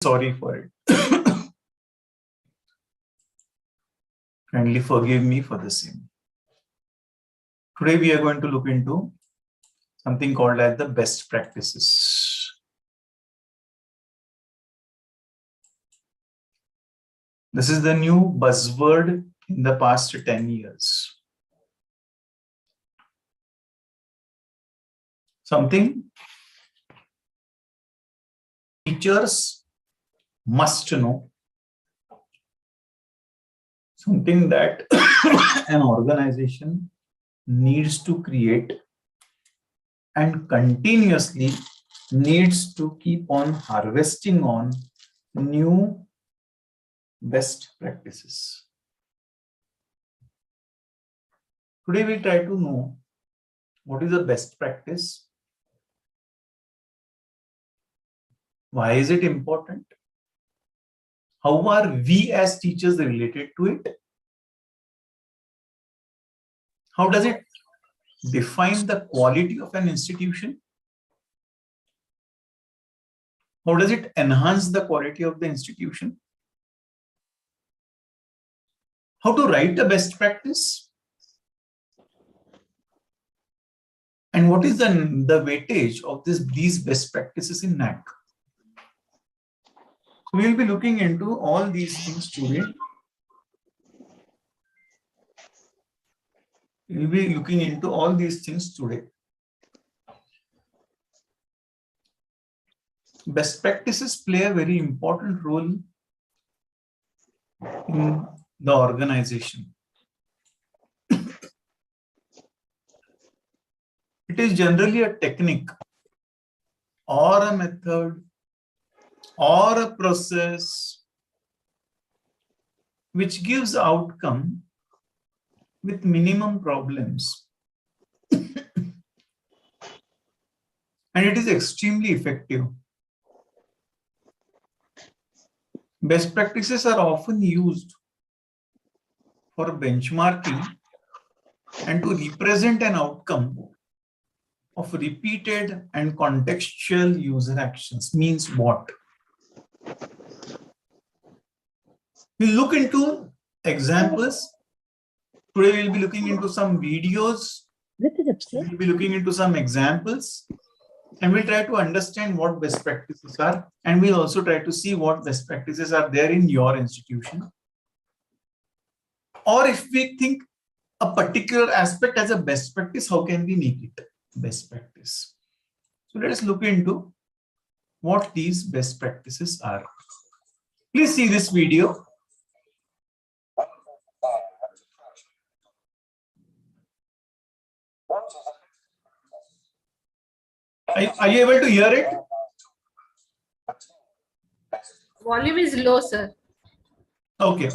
Sorry for it. Kindly forgive me for the same. Today we are going to look into something called as the best practices. This is the new buzzword in the past 10 years. Something teachers must know. Something that an organization needs to create and continuously needs to keep on harvesting on new best practices. Today we try to know what is the best practice, why is it important, how are we as teachers related to it, how does it define the quality of an institution, how does it enhance the quality of the institution, how to write a best practice, and what is the weightage of these best practices in NAC. So we will be looking into all these things today. We will be looking into all these things today. Best practices play a very important role in the organization. It is generally a technique or a method or a process which gives outcome with minimum problems. And it is extremely effective. Best practices are often used for benchmarking and to represent an outcome of repeated and contextual user actions. Means what? We'll look into examples. Today we'll be looking into some videos. We'll be looking into some examples. And we'll try to understand what best practices are. And we'll also try to see what best practices are there in your institution. Or if we think a particular aspect as a best practice, how can we make it best practice? So let us look into what these best practices are. Please see this video. Are you able to hear it? Volume is low, sir. Okay.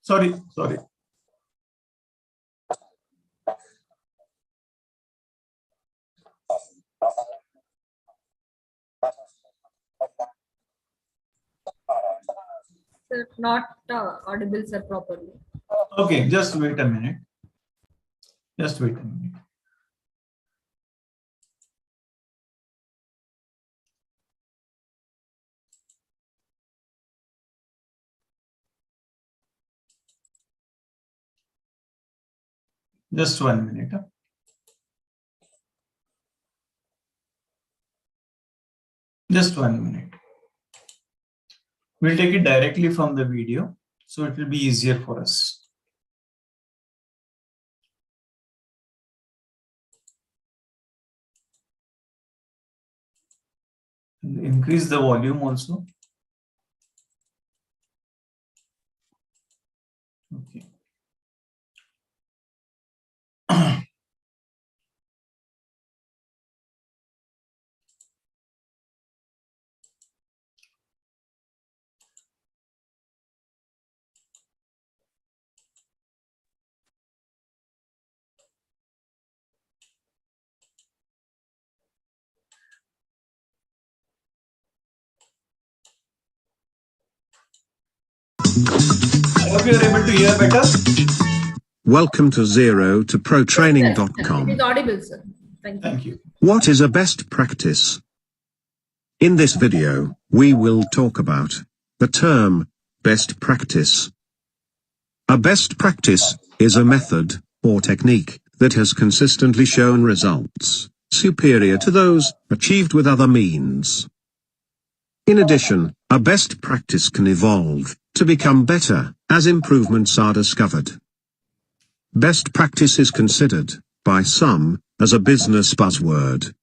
Sorry. Sir, not audible, sir, properly. Okay, just wait a minute. Just wait a minute. Just 1 minute. Just 1 minute. We'll take it directly from the video, so it will be easier for us. Increase the volume also. Okay. I hope you are able to hear better. Welcome to Zero to It ProTraining.com. is audible, sir. Thank you. Thank you. What is a best practice? In this video, we will talk about the term best practice. A best practice is a method or technique that has consistently shown results superior to those achieved with other means. In addition, a best practice can evolve to become better as improvements are discovered. Best practice is considered, by some, as a business buzzword.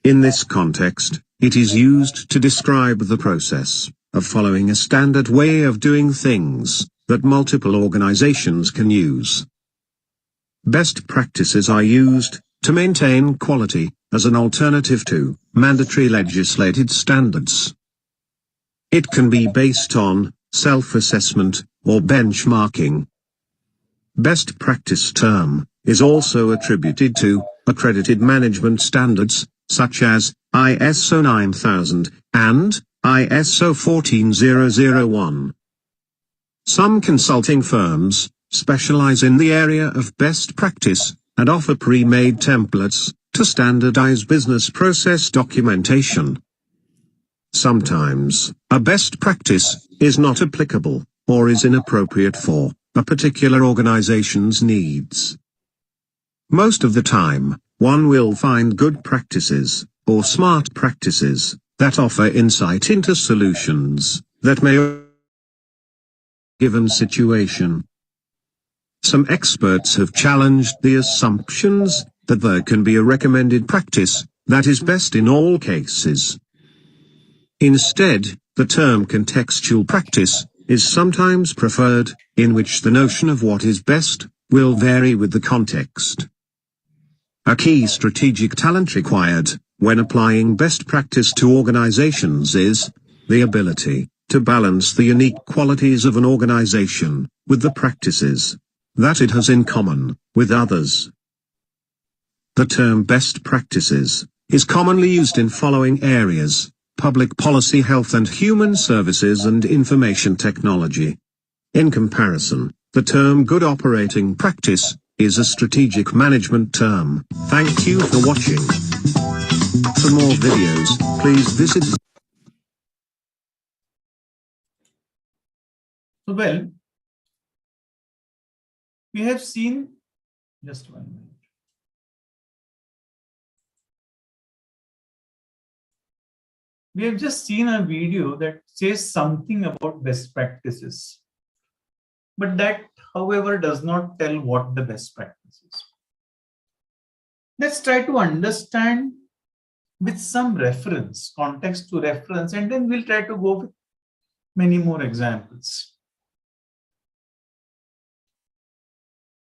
In this context, it is used to describe the process of following a standard way of doing things that multiple organizations can use. Best practices are used to maintain quality as an alternative to mandatory legislated standards. It can be based on self-assessment or benchmarking. Best practice term is also attributed to accredited management standards, such as ISO 9000 and ISO 14001. Some consulting firms specialize in the area of best practice and offer pre-made templates to standardize business process documentation. Sometimes, a best practice is not applicable or is inappropriate for a particular organization's needs. Most of the time, one will find good practices, or smart practices, that offer insight into solutions that may be a given situation. Some experts have challenged the assumptions that there can be a recommended practice that is best in all cases. Instead, the term contextual practice is sometimes preferred, in which the notion of what is best will vary with the context. A key strategic talent required when applying best practice to organizations is the ability to balance the unique qualities of an organization with the practices that it has in common with others. The term best practices is commonly used in following areas: public policy, health and human services, and information technology. In comparison, the term good operating practice is a strategic management term. Thank you for watching. For more videos, please visit. So, well, we have seen, just 1 minute. We have just seen a video that says something about best practices. But that, however, does not tell what the best practice is. Let's try to understand with some reference, context to reference, and then we'll try to go with many more examples.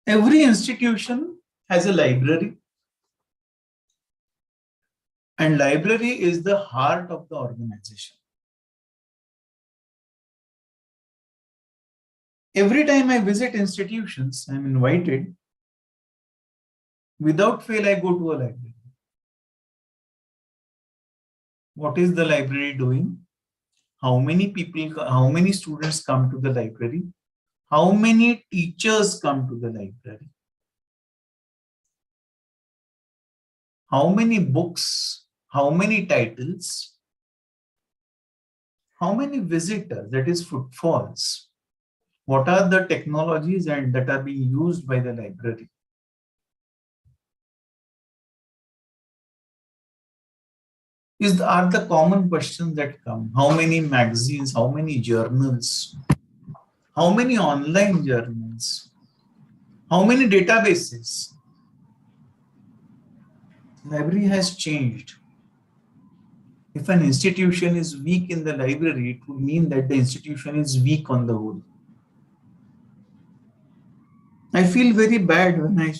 Every institution has a library, and library is the heart of the organization. Every time I visit institutions, I'm invited. Without fail, I go to a library. What is the library doing? How many people, how many students come to the library? How many teachers come to the library? How many books? How many titles? How many visitors, that is footfalls? What are the technologies and that are being used by the library? Are the common questions that come. How many magazines, how many journals, how many online journals, how many databases? Library has changed. If an institution is weak in the library, it would mean that the institution is weak on the whole. I feel very bad when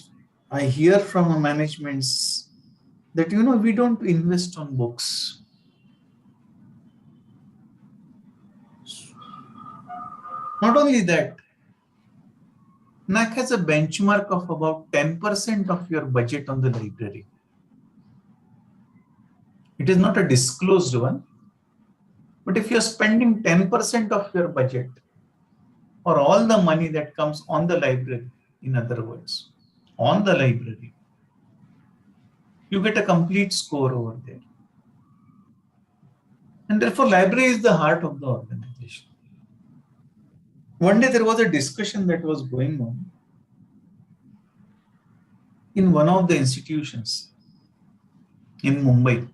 I hear from a managements that, we don't invest on books. Not only that, NAC has a benchmark of about 10% of your budget on the library. It is not a disclosed one, but if you're spending 10% of your budget, or all the money that comes on the library, in other words, on the library, you get a complete score over there. And therefore, library is the heart of the organization. One day there was a discussion that was going on in one of the institutions in Mumbai.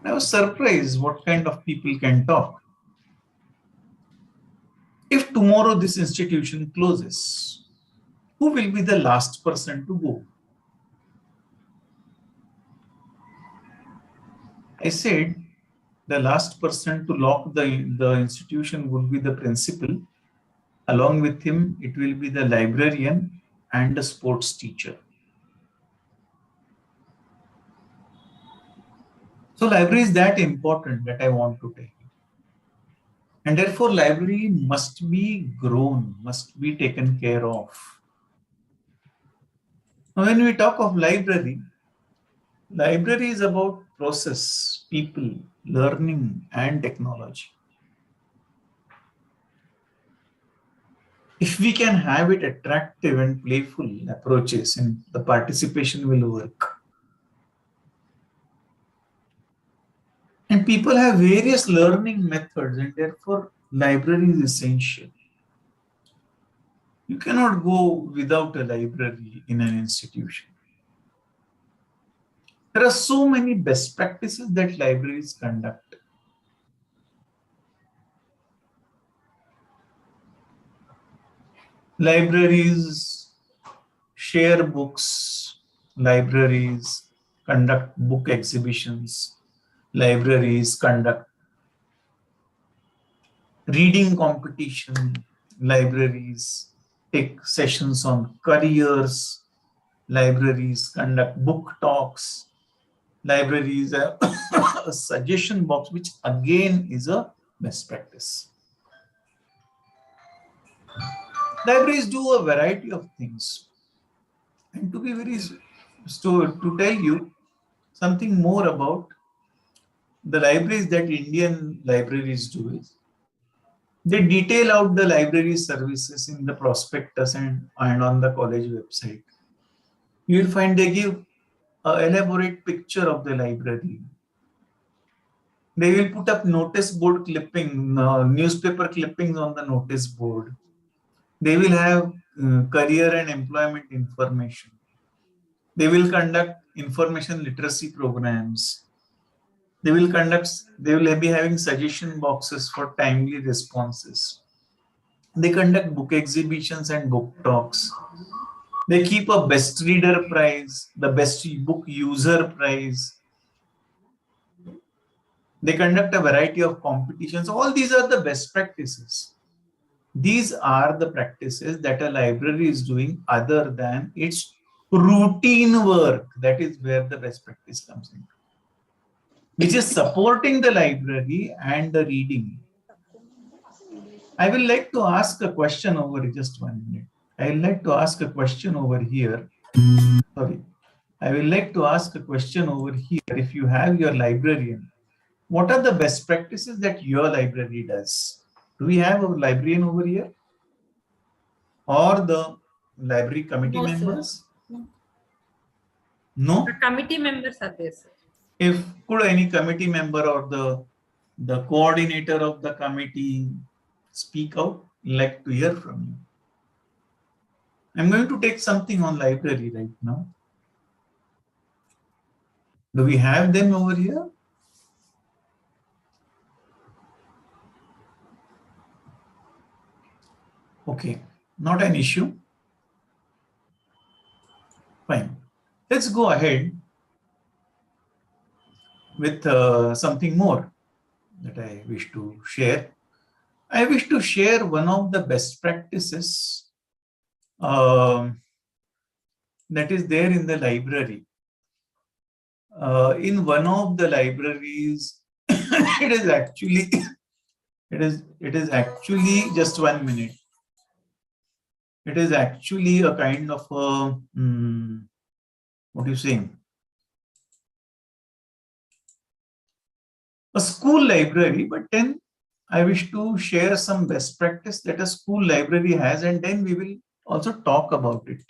I was surprised what kind of people can talk. If tomorrow this institution closes, who will be the last person to go? I said the last person to lock the institution would be the principal. Along with him, it will be the librarian and the sports teacher. So library is that important that I want to tell you. And therefore, library must be grown, must be taken care of. Now, when we talk of library is about process, people, learning, and technology. If we can have it attractive and playful approaches, and the participation will work. And people have various learning methods, and therefore library is essential. You cannot go without a library in an institution. There are so many best practices that libraries conduct. Libraries share books, libraries conduct book exhibitions, libraries conduct reading competition, libraries take sessions on careers, libraries conduct book talks, libraries have a suggestion box, which again is a best practice. Libraries do a variety of things. And to be very, to tell you something more about the libraries that Indian libraries do is, they detail out the library services in the prospectus and on the college website. You will find they give an elaborate picture of the library. They will put up notice board clipping, newspaper clippings on the notice board. They will have career and employment information. They will conduct information literacy programs. They will be having suggestion boxes for timely responses. They conduct book exhibitions and book talks. They keep a best reader prize, the best book user prize. They conduct a variety of competitions. All these are the best practices. These are the practices that a library is doing other than its routine work. That is where the best practice comes in, which is supporting the library and the reading. I will like to ask a question over just 1 minute. I will like to ask a question over here. Sorry. I will like to ask a question over here. If you have your librarian, what are the best practices that your library does? Do we have a librarian over here? Or the library committee No, members? sir. No? The committee members are there, sir. If could any committee member or the coordinator of the committee speak out, like to hear from you. I'm going to take something on library right now. Do we have them over here? Okay, not an issue. Fine. Let's go ahead with something more that I wish to share. I wish to share one of the best practices that is there in the library. In one of the libraries, it is actually just 1 minute. It is actually a kind of a what are you saying? A school library, but then I wish to share some best practice that a school library has, and then we will also talk about it.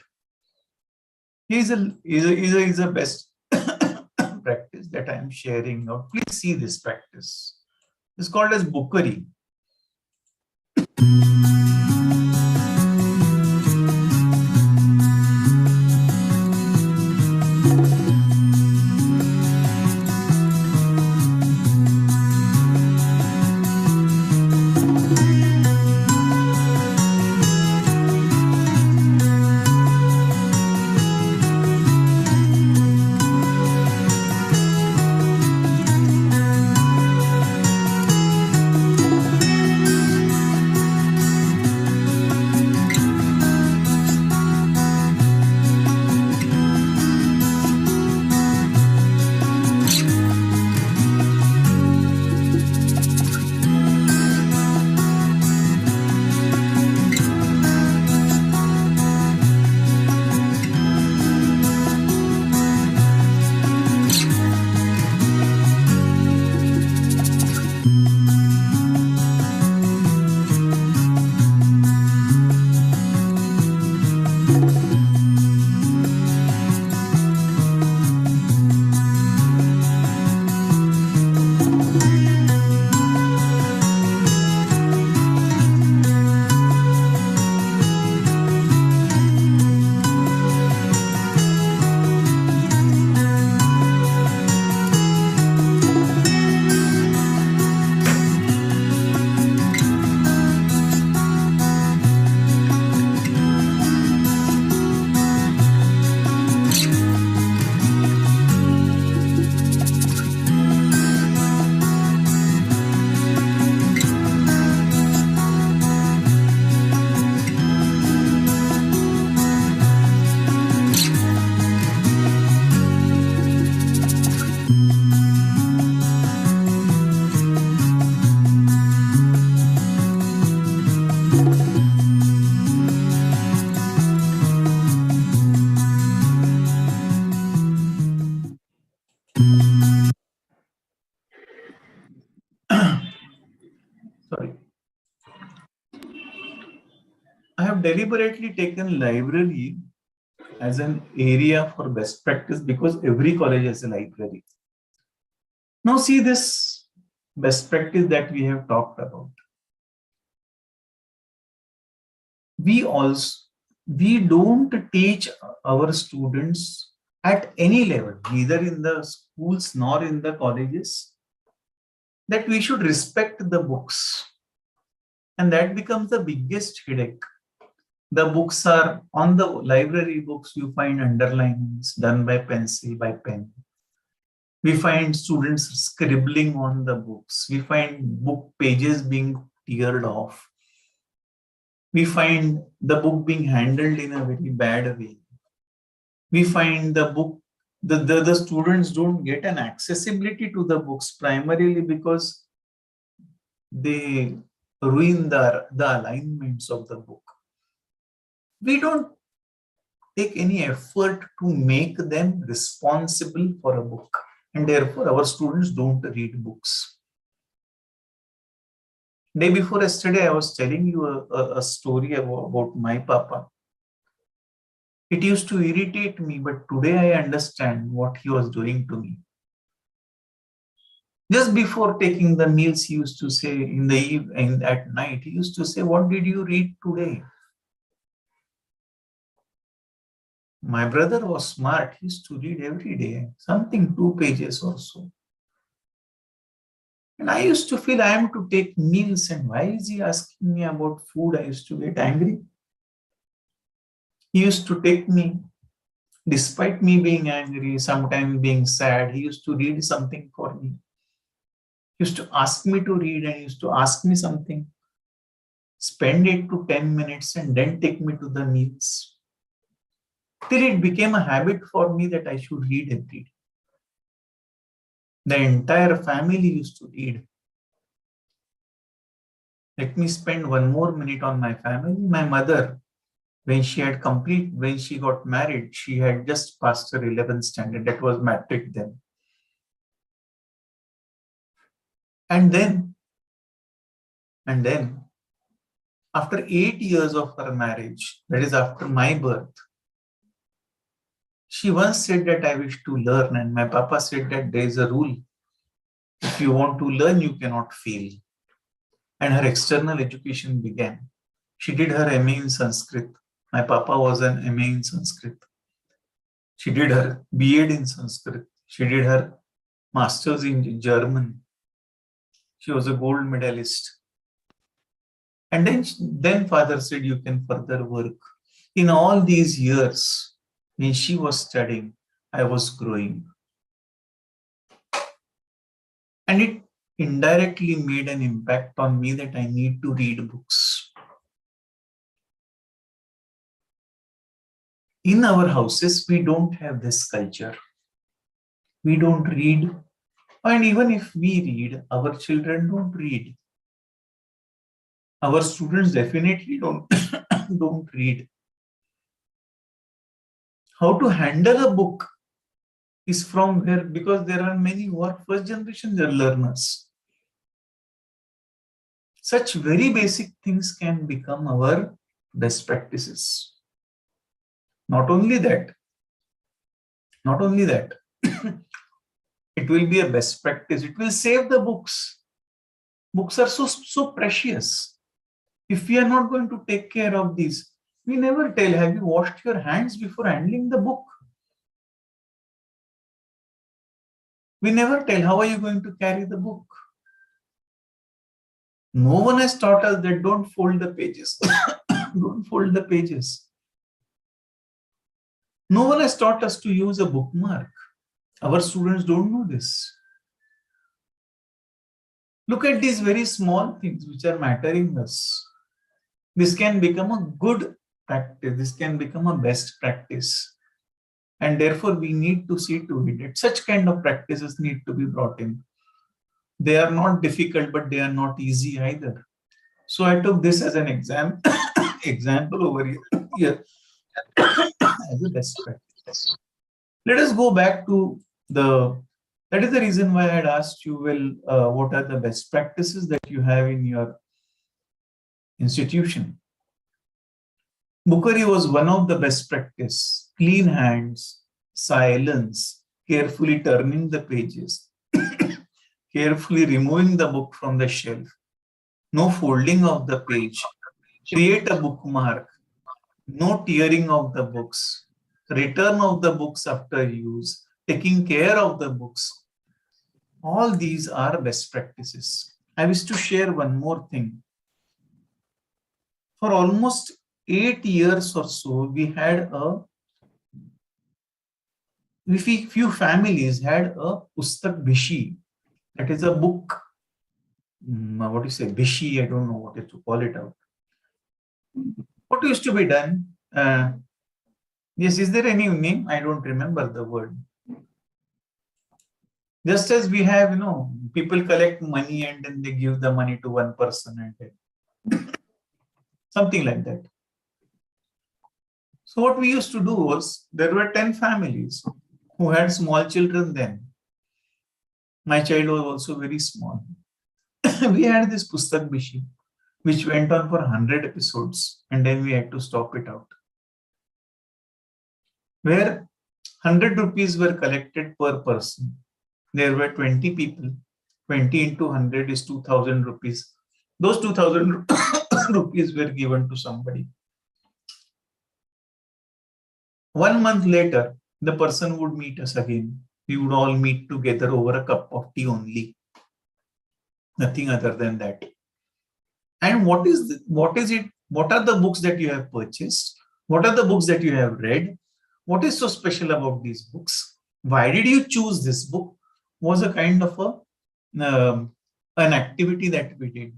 Is a best practice that I am sharing now. Please see this practice. It's called as bookery. Sorry. I have deliberately taken library as an area for best practice because every college has a library. Now see this best practice that we have talked about. We don't teach our students at any level, neither in the schools nor in the colleges, that we should respect the books. And that becomes the biggest headache. The books are on the library books, you find underlinings done by pencil, by pen. We find students scribbling on the books. We find book pages being teared off. We find the book being handled in a very bad way. We find the book, the students don't get an accessibility to the books primarily because they ruin the alignments of the book. We don't take any effort to make them responsible for a book, and therefore our students don't read books. Day before yesterday, I was telling you a story about my papa. It used to irritate me, but today I understand what he was doing to me. Just before taking the meals, he used to say in the evening, at night, he used to say, "What did you read today?" My brother was smart. He used to read every day, something 2 pages or so. And I used to feel I am to take meals, and why is he asking me about food? I used to get angry. He used to take me, despite me being angry, sometimes being sad, he used to read something for me. He used to ask me to read, and he used to ask me something, spend 8 to 10 minutes, and then take me to the meals. Till it became a habit for me that I should read every day. The entire family used to read. Let me spend one more minute on my family. My mother, when she got married, she had just passed her 11th standard. That was matric then. And then And then, after 8 years of her marriage, that is after my birth, she once said that I wish to learn, and my papa said that there is a rule. If you want to learn, you cannot fail. And her external education began. She did her MA in Sanskrit. My papa was an MA in Sanskrit. She did her B.Ed in Sanskrit. She did her Masters in German. She was a gold medalist. And then father said, you can further work. In all these years, when she was studying, I was growing. And it indirectly made an impact on me that I need to read books. In our houses, we don't have this culture. We don't read. And even if we read, our children don't read. Our students definitely don't, don't read. How to handle a book is from where, because there are many who are first generation learners. Such very basic things can become our best practices. Not only that, it will be a best practice. It will save the books. Books are so precious. If we are not going to take care of these, we never tell, have you washed your hands before handling the book? We never tell, how are you going to carry the book? No one has taught us that don't fold the pages. Don't fold the pages. No one has taught us to use a bookmark. Our students don't know this. Look at these very small things which are mattering us. This can become a good practice. This can become a best practice. And therefore, we need to see to it that such kind of practices need to be brought in. They are not difficult, but they are not easy either. So I took this as an example over here as a best practice. Let us go back to that is the reason why I had asked you, well, what are the best practices that you have in your institution? Bookery was one of the best practice. Clean hands, silence, carefully turning the pages, carefully removing the book from the shelf, no folding of the page, create a bookmark, no tearing of the books, return of the books after use, taking care of the books. All these are best practices. I wish to share one more thing. For almost 8 years or so, few families had a Pustak Bishi. That is a book. What do you say? Bishi, I don't know what to call it out. What used to be done? Yes, is there any name? I don't remember the word. Just as we have, people collect money and then they give the money to one person and something like that. So what we used to do was, there were 10 families who had small children then. My child was also very small. We had this Pustak Bishi, which went on for 100 episodes, and then we had to stop it out. Where 100 rupees were collected per person. There were 20 people. 20 into 100 is 2,000 rupees. Those 2,000 rupees were given to somebody. 1 month later, the person would meet us again. We would all meet together over a cup of tea only. Nothing other than that. And what is it? What are the books that you have purchased? What are the books that you have read? What is so special about these books? Why did you choose this book? Was a kind of an activity that we did.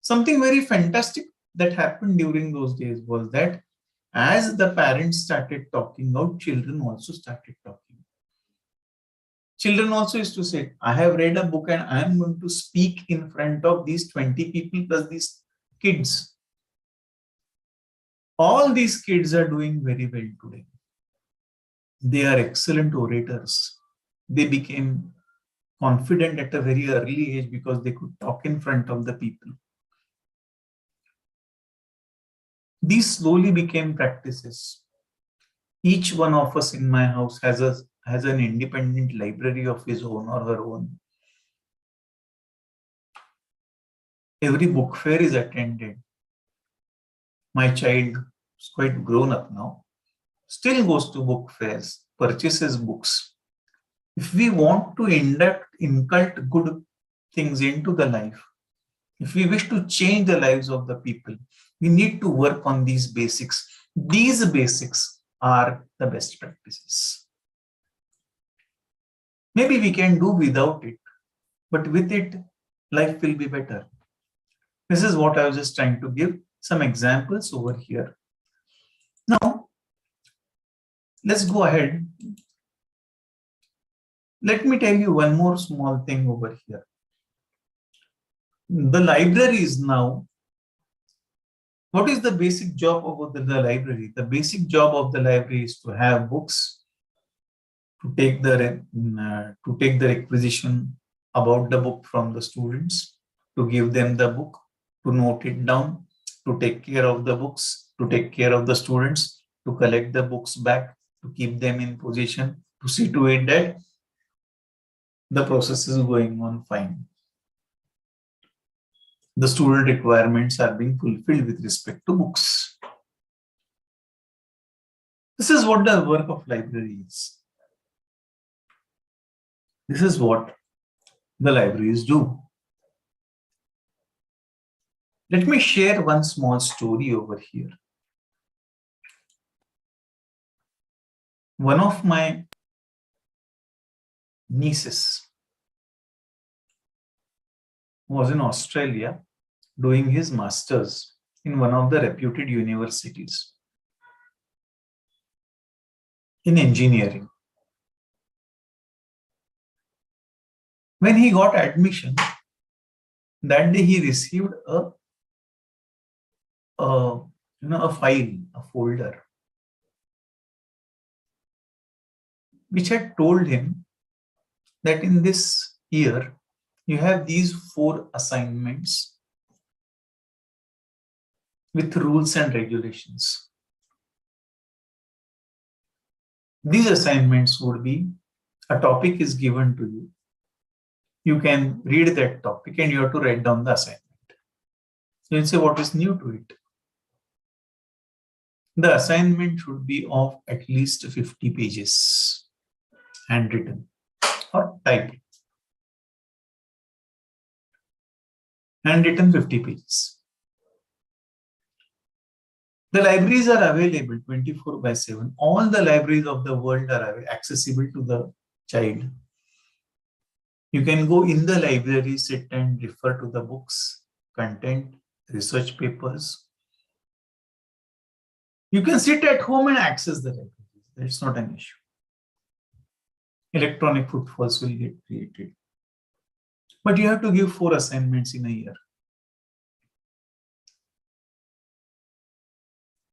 Something very fantastic that happened during those days was that as the parents started talking out, children also started talking. Children also used to say, I have read a book and I am going to speak in front of these 20 people plus these kids. All these kids are doing very well today. They are excellent orators. They became confident at a very early age because they could talk in front of the people. These slowly became practices. Each one of us in my house has an independent library of his own or her own. Every book fair is attended. My child is quite grown up now, still goes to book fairs, purchases books. If we want to incult good things into the life, if we wish to change the lives of the people, we need to work on these basics. These basics are the best practices. Maybe we can do without it, but with it, life will be better. This is what I was just trying to give some examples over here. Now, let's go ahead. Let me tell you one more small thing over here. The libraries now, what is the basic job of the library? The basic job of the library is to have books, to take the requisition about the book from the students, to give them the book, to note it down, to take care of the books, to take care of the students, to collect the books back, to keep them in position, to see to it that the process is going on fine. The student requirements are being fulfilled with respect to books. This is what the work of library is. This is what the libraries do. Let me share one small story over here. One of my nieces was in Australia doing his master's in one of the reputed universities in engineering. When he got admission, that day he received a file, a folder, which had told him that in this year, you have these 4 assignments with rules and regulations. These assignments would be, a topic is given to you. You can read that topic and you have to write down the assignment. So you say what is new to it. The assignment should be of at least 50 pages, handwritten or typed. Handwritten 50 pages. The libraries are available 24/7. All the libraries of the world are accessible to the child. You can go in the library, sit and refer to the books, content, research papers. You can sit at home and access the library. That's not an issue. Electronic footfalls will get created. But you have to give 4 assignments in a year.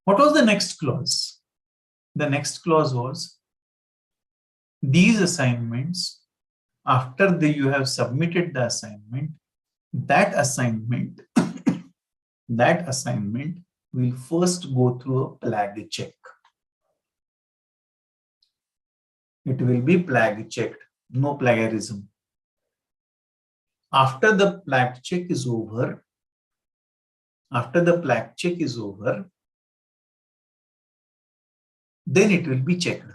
What was the next clause? The next clause was, these assignments, after you have submitted the assignment, that assignment will first go through a plague check. It will be plague checked, no plagiarism. After the plague check is over, then it will be checked.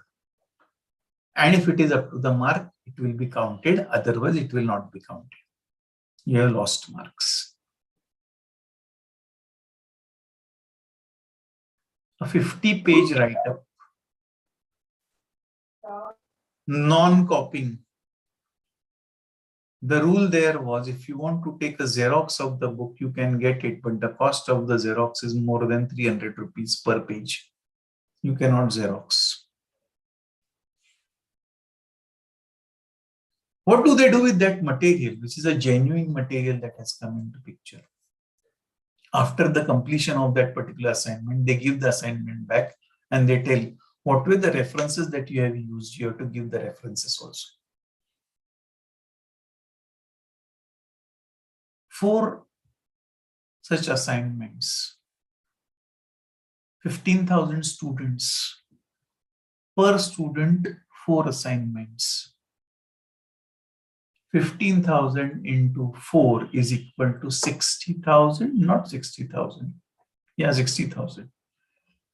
And if it is up to the mark, it will be counted. Otherwise, it will not be counted. You have lost marks. A 50-page write-up. Non-copying. The rule there was, if you want to take a Xerox of the book, you can get it, but the cost of the Xerox is more than 300 rupees per page. You cannot Xerox. What do they do with that material, which is a genuine material that has come into picture? After the completion of that particular assignment, they give the assignment back and they tell what were the references that you have used. You have to give the references also. 4 such assignments. 15,000 students. Per student, 4 assignments. 15,000 into 4 is equal to 60,000, not 60,000. Yeah, 60,000.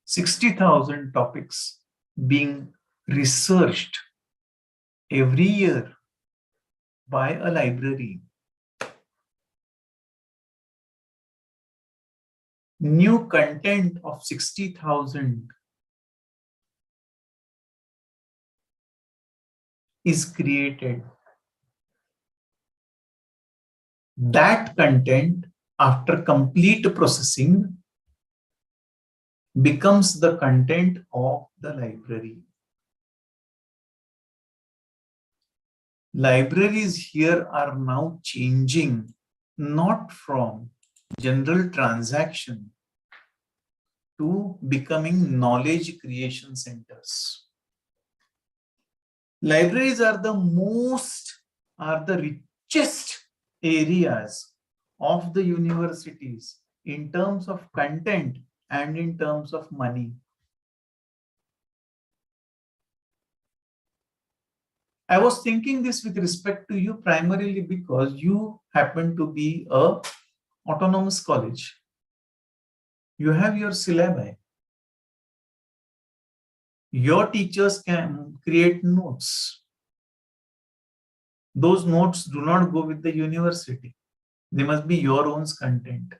60,000 topics being researched every year by a library. New content of 60,000 is created. That content, after complete processing, becomes the content of the library. Libraries here are now changing, not from general transaction to becoming knowledge creation centers. Libraries are the richest areas of the universities in terms of content and in terms of money. I was thinking this with respect to you primarily because you happen to be a autonomous college. You have your syllabi. Your teachers can create notes. Those notes do not go with the university. They must be your own content.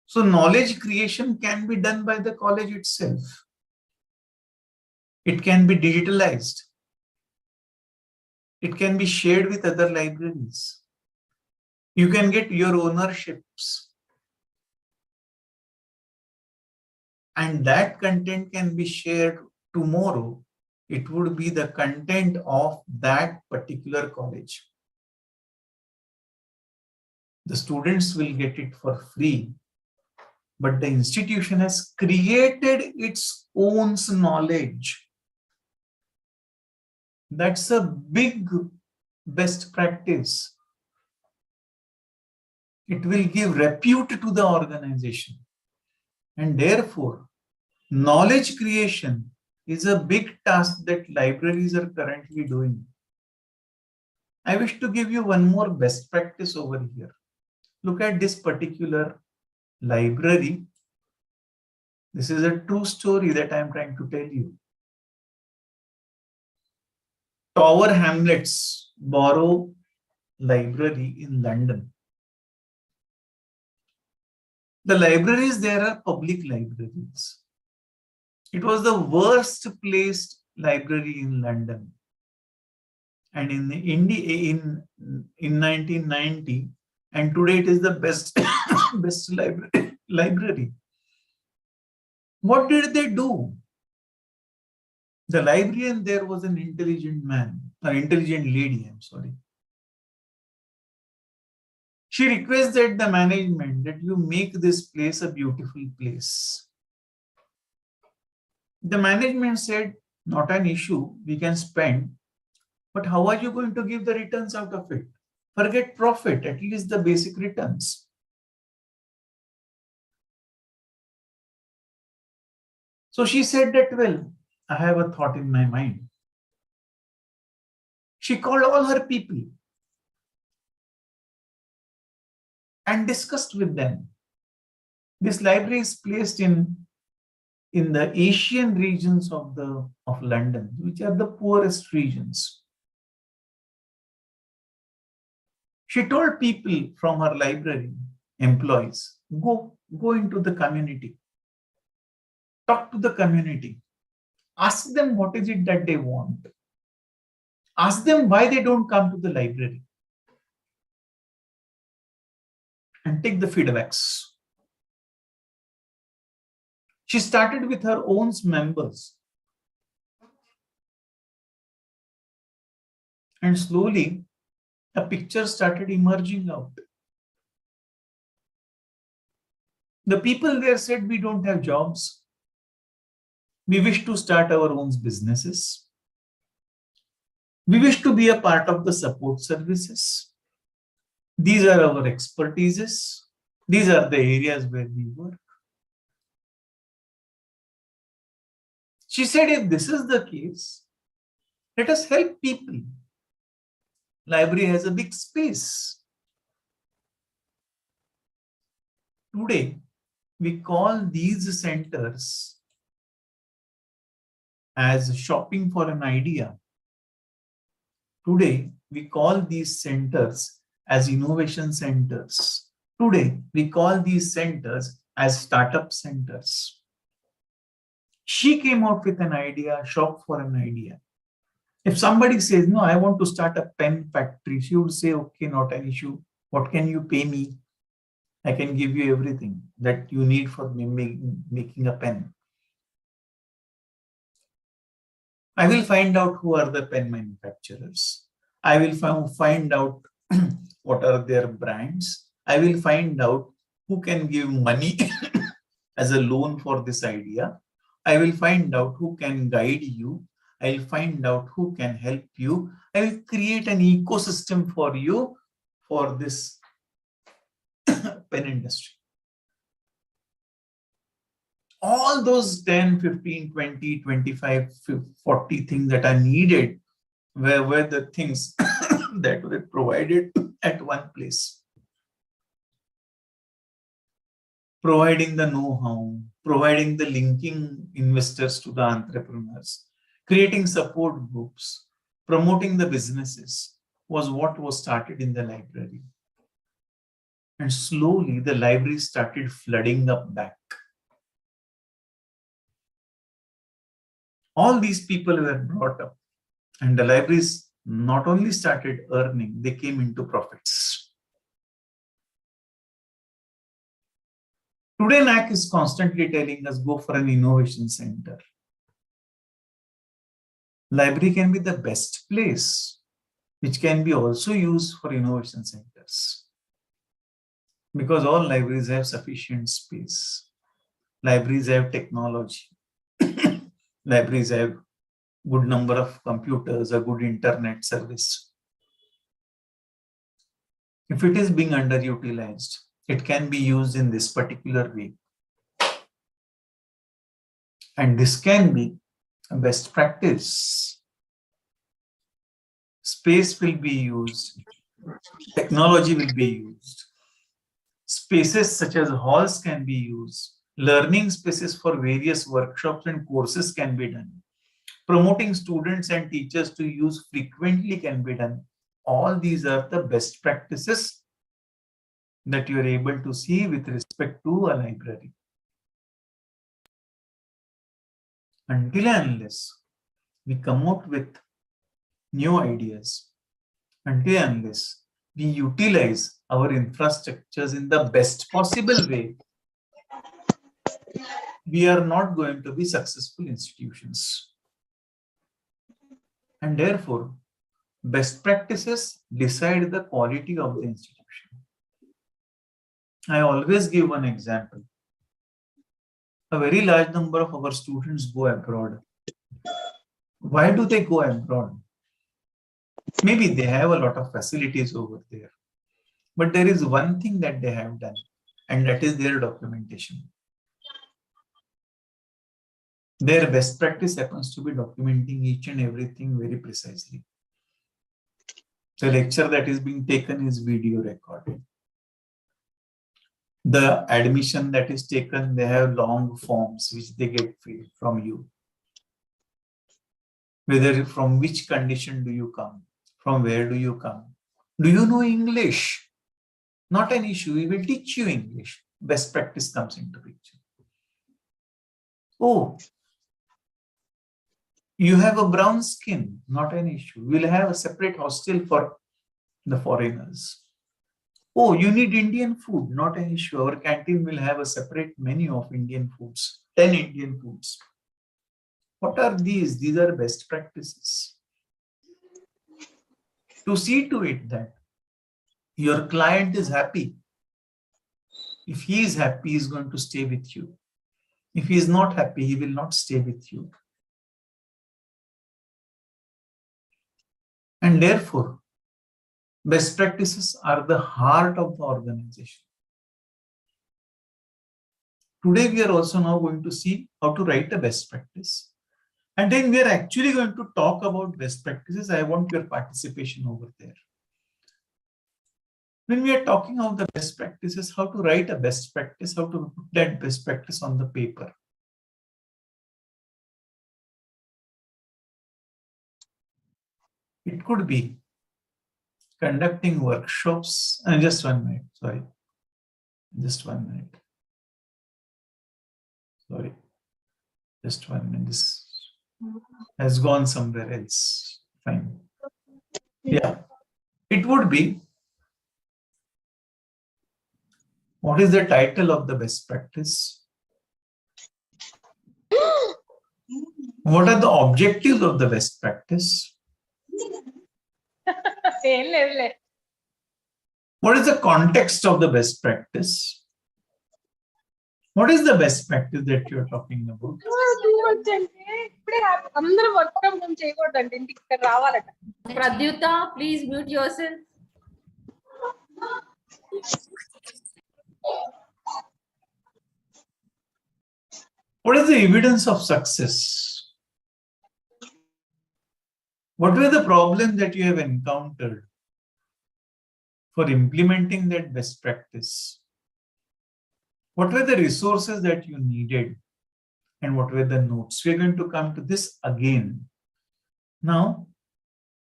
So knowledge creation can be done by the college itself. It can be digitalized. It can be shared with other libraries. You can get your ownerships. And that content can be shared tomorrow. It would be the content of that particular college. The students will get it for free, but the institution has created its own knowledge. That's a big best practice. It will give repute to the organization. And therefore, knowledge creation is a big task that libraries are currently doing. I wish to give you one more best practice over here. Look at this particular library. This is a true story that I am trying to tell you. Tower Hamlets Borough Library in London. The libraries there are public libraries. It was the worst placed library in London. And in India in 1990, and today it is the best, best library. What did they do? The librarian there was an intelligent man, an intelligent lady, I'm sorry. She requested the management that you make this place a beautiful place. The management said, not an issue, we can spend, but how are you going to give the returns out of it? Forget profit, at least the basic returns. So she said that, well, I have a thought in my mind. She called all her people and discussed with them. This library is placed in the Asian regions of London, which are the poorest regions. She told people from her library, employees, go into the community. Talk to the community. Ask them what is it that they want. Ask them why they don't come to the library. And take the feedbacks. She started with her own members. And slowly, a picture started emerging out. The people there said, we don't have jobs. We wish to start our own businesses. We wish to be a part of the support services. These are our expertises. These are the areas where we work. She said, if this is the case, let us help people. Library has a big space. Today, we call these centers as shopping for an idea. Today, we call these centers as innovation centers. Today, we call these centers as startup centers. She came out with an idea, shop for an idea. If somebody says, no, I want to start a pen factory, she would say, okay, not an issue. What can you pay me? I can give you everything that you need for making a pen. I will find out who are the pen manufacturers. I will find out what are their brands. I will find out who can give money as a loan for this idea. I will find out who can guide you. I will find out who can help you. I will create an ecosystem for you for this pen industry. All those 10, 15, 20, 25, 40 things that are needed were the things that were provided at one place. Providing the know-how, providing the linking investors to the entrepreneurs, creating support groups, promoting the businesses was what was started in the library. And slowly the library started flooding up back. All these people were brought up and the libraries not only started earning, they came into profits. Today, NAC is constantly telling us, go for an innovation center. Library can be the best place, which can be also used for innovation centers. Because all libraries have sufficient space. Libraries have technology. Libraries have good number of computers, a good internet service. If it is being underutilized, it can be used in this particular way. And this can be a best practice. Space will be used. Technology will be used. Spaces such as halls can be used. Learning spaces for various workshops and courses can be done. Promoting students and teachers to use frequently can be done. All these are the best practices that you are able to see with respect to a library. Until and unless we come out with new ideas, until and unless we utilize our infrastructures in the best possible way, we are not going to be successful institutions. And therefore, best practices decide the quality of the institution. I always give one example. A very large number of our students go abroad. Why do they go abroad? Maybe they have a lot of facilities over there. But there is one thing that they have done, and that is their documentation. Their best practice happens to be documenting each and everything very precisely. The lecture that is being taken is video recorded. The admission that is taken, they have long forms which they get filled from you. Whether from which condition do you come? From where do you come? Do you know English? Not an issue. We will teach you English. Best practice comes into picture. Oh, you have a brown skin. Not an issue. We'll have a separate hostel for the foreigners. Oh, you need Indian food. Not an issue. Our canteen will have a separate menu of Indian foods. 10 Indian foods. What are these? These are best practices. To see to it that your client is happy. If he is happy, he is going to stay with you. If he is not happy, he will not stay with you. And therefore, Best practices are the heart of the organization. Today, we are also now going to see how to write a best practice. And then we are actually going to talk about best practices. I want your participation over there. When we are talking about the best practices, how to write a best practice, how to put that best practice on the paper. It could be conducting workshops. Just 1 minute, sorry. Just 1 minute. Sorry. Just 1 minute. This has gone somewhere else. Fine. Yeah. It would be, what is the title of the best practice? What are the objectives of the best practice? What is the context of the best practice? What is the best practice that you're talking about? Pradyuta, please mute yourself. What is the evidence of success? What were the problems that you have encountered for implementing that best practice? What were the resources that you needed? And what were the notes? We're going to come to this again. Now,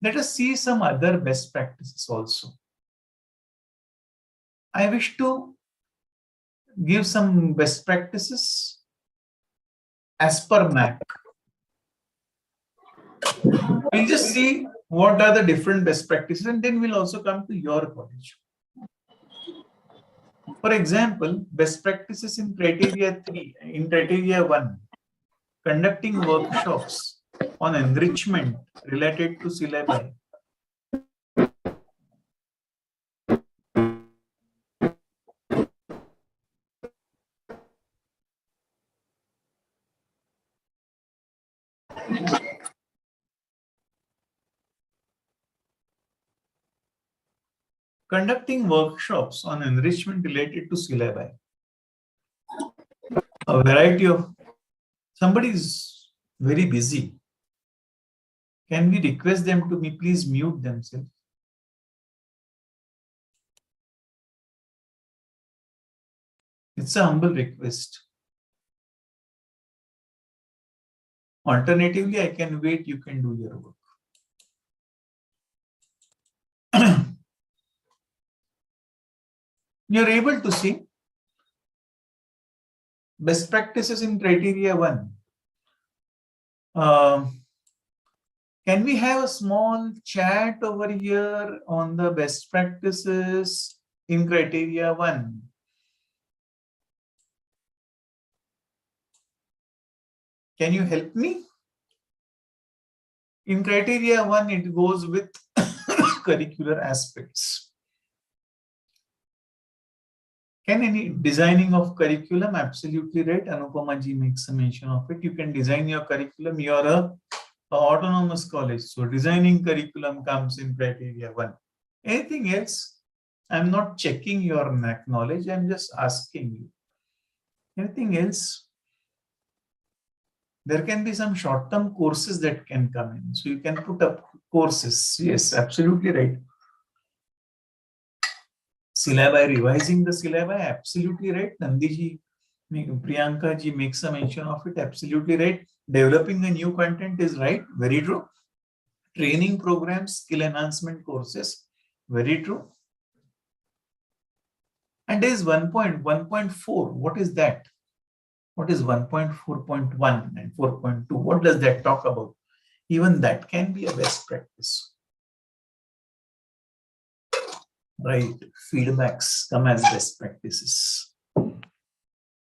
let us see some other best practices also. I wish to give some best practices as per MAC. We'll just see what are the different best practices, and then we'll also come to your college. For example, best practices in criteria 3, in criteria 1, conducting workshops on enrichment related to syllabi. Conducting workshops on enrichment related to syllabi. A variety of, somebody is very busy. Can we request them to please mute themselves? It's a humble request. Alternatively, I can wait, you can do your work. You're able to see best practices in criteria 1. Can we have a small chat over here on the best practices in criteria 1? Can you help me? In criteria 1, it goes with curricular aspects. Can any designing of curriculum? Absolutely right. Anupama ji makes a mention of it. You can design your curriculum. You are a autonomous college. So designing curriculum comes in criteria 1. Anything else? I'm not checking your MAC knowledge. I'm just asking you. Anything else? There can be some short-term courses that can come in. So you can put up courses. Yes, absolutely right. Syllabi, revising the syllabi, absolutely right. Nandiji, Priyanka ji makes a mention of it, absolutely right. Developing a new content is right, very true. Training programs, skill enhancement courses, very true. And there is 1.4. What is that? What is 1.4.1 and 4.2? What does that talk about? Even that can be a best practice. Right, feedbacks come as best practices.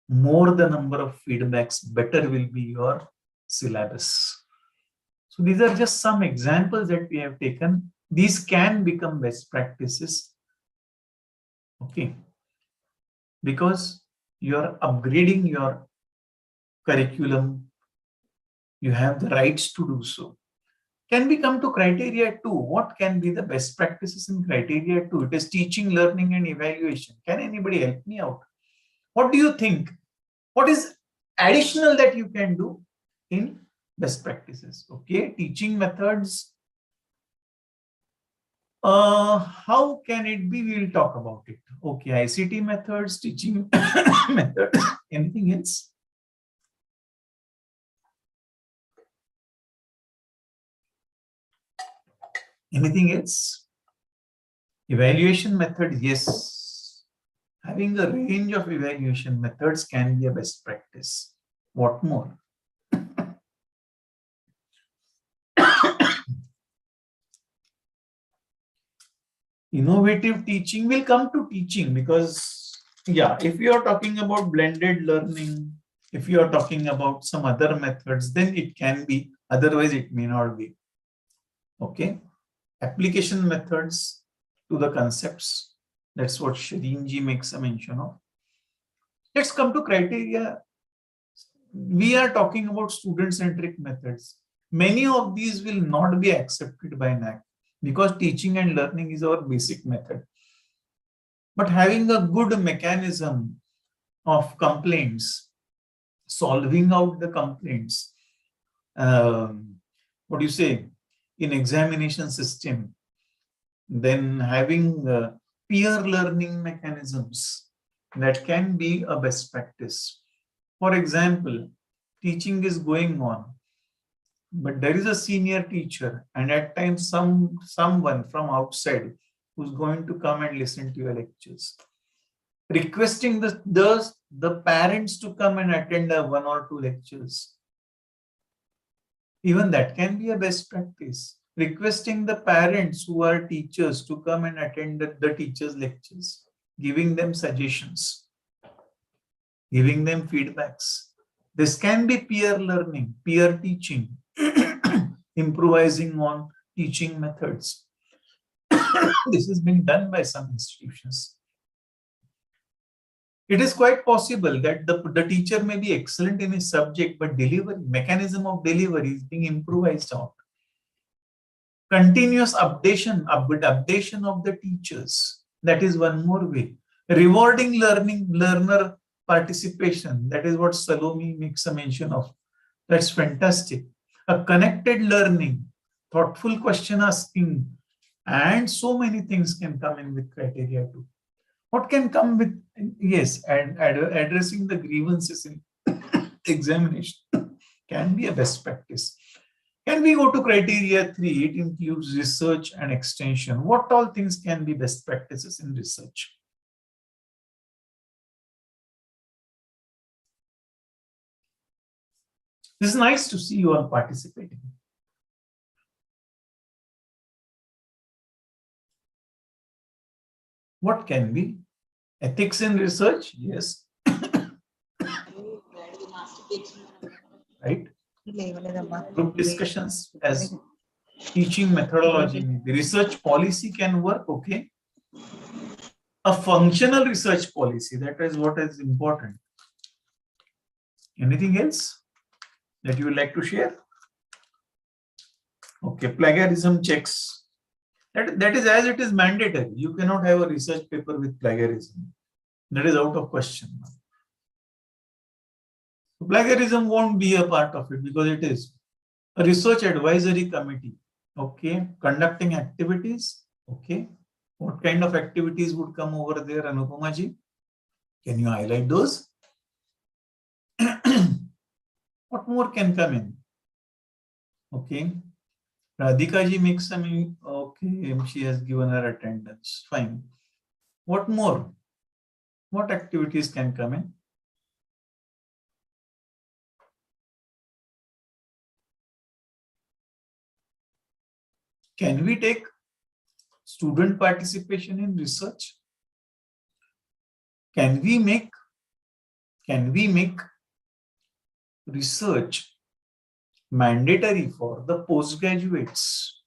More the number of feedbacks, better will be your syllabus. So these are just some examples that we have taken. These can become best practices. Okay. Because you are upgrading your curriculum, you have the rights to do so. Can we come to criteria 2? What can be the best practices in criteria 2? It is teaching, learning, and evaluation. Can anybody help me out? What do you think? What is additional that you can do in best practices? Okay, teaching methods. How can it be? We'll talk about it. Okay, ICT methods, teaching methods. Anything else? Anything else? Evaluation method, yes. Having a range of evaluation methods can be a best practice. What more? Innovative teaching, will come to teaching because, yeah, if you are talking about blended learning, if you are talking about some other methods, then it can be, otherwise it may not be. Okay. Application methods to the concepts. That's what Shireen ji makes a mention of. Let's come to criteria. We are talking about student-centric methods. Many of these will not be accepted by NAAC because teaching and learning is our basic method. But having a good mechanism of complaints, solving out the complaints, what do you say, in examination system, then having peer learning mechanisms, that can be a best practice. For example, teaching is going on, but there is a senior teacher, and at times someone from outside who's going to come and listen to your lectures. Requesting the parents to come and attend 1 or 2 lectures. Even that can be a best practice. Requesting the parents who are teachers to come and attend the teachers' lectures, giving them suggestions, giving them feedbacks. This can be peer learning, peer teaching, improvising on teaching methods. This is being done by some institutions. It is quite possible that the teacher may be excellent in his subject, but mechanism of delivery is being improvised on. Continuous updation of the teachers. That is one more way. Rewarding learner participation. That is what Salome makes a mention of. That's fantastic. A connected learning, thoughtful question asking, and so many things can come in with criteria 2. What can come with, yes, and addressing the grievances in examination can be a best practice. Can we go to criteria 3? It includes research and extension. What all things can be best practices in research? This is nice to see you all participating. What can be? Ethics in research? Yes. Right? Group discussions as teaching methodology. The research policy can work, okay? A functional research policy, that is what is important. Anything else that you would like to share? Okay, plagiarism checks. That is as it is mandatory. You cannot have a research paper with plagiarism. That is out of question. Plagiarism won't be a part of it because it is a research advisory committee. Okay, conducting activities. Okay, what kind of activities would come over there, Anupama ji? Can you highlight those? What more can come in? Okay, Radhika ji makes some. Okay, she has given her attendance. Fine. What more? What activities can come in? Can we take student participation in research? Can we make research mandatory for the postgraduates?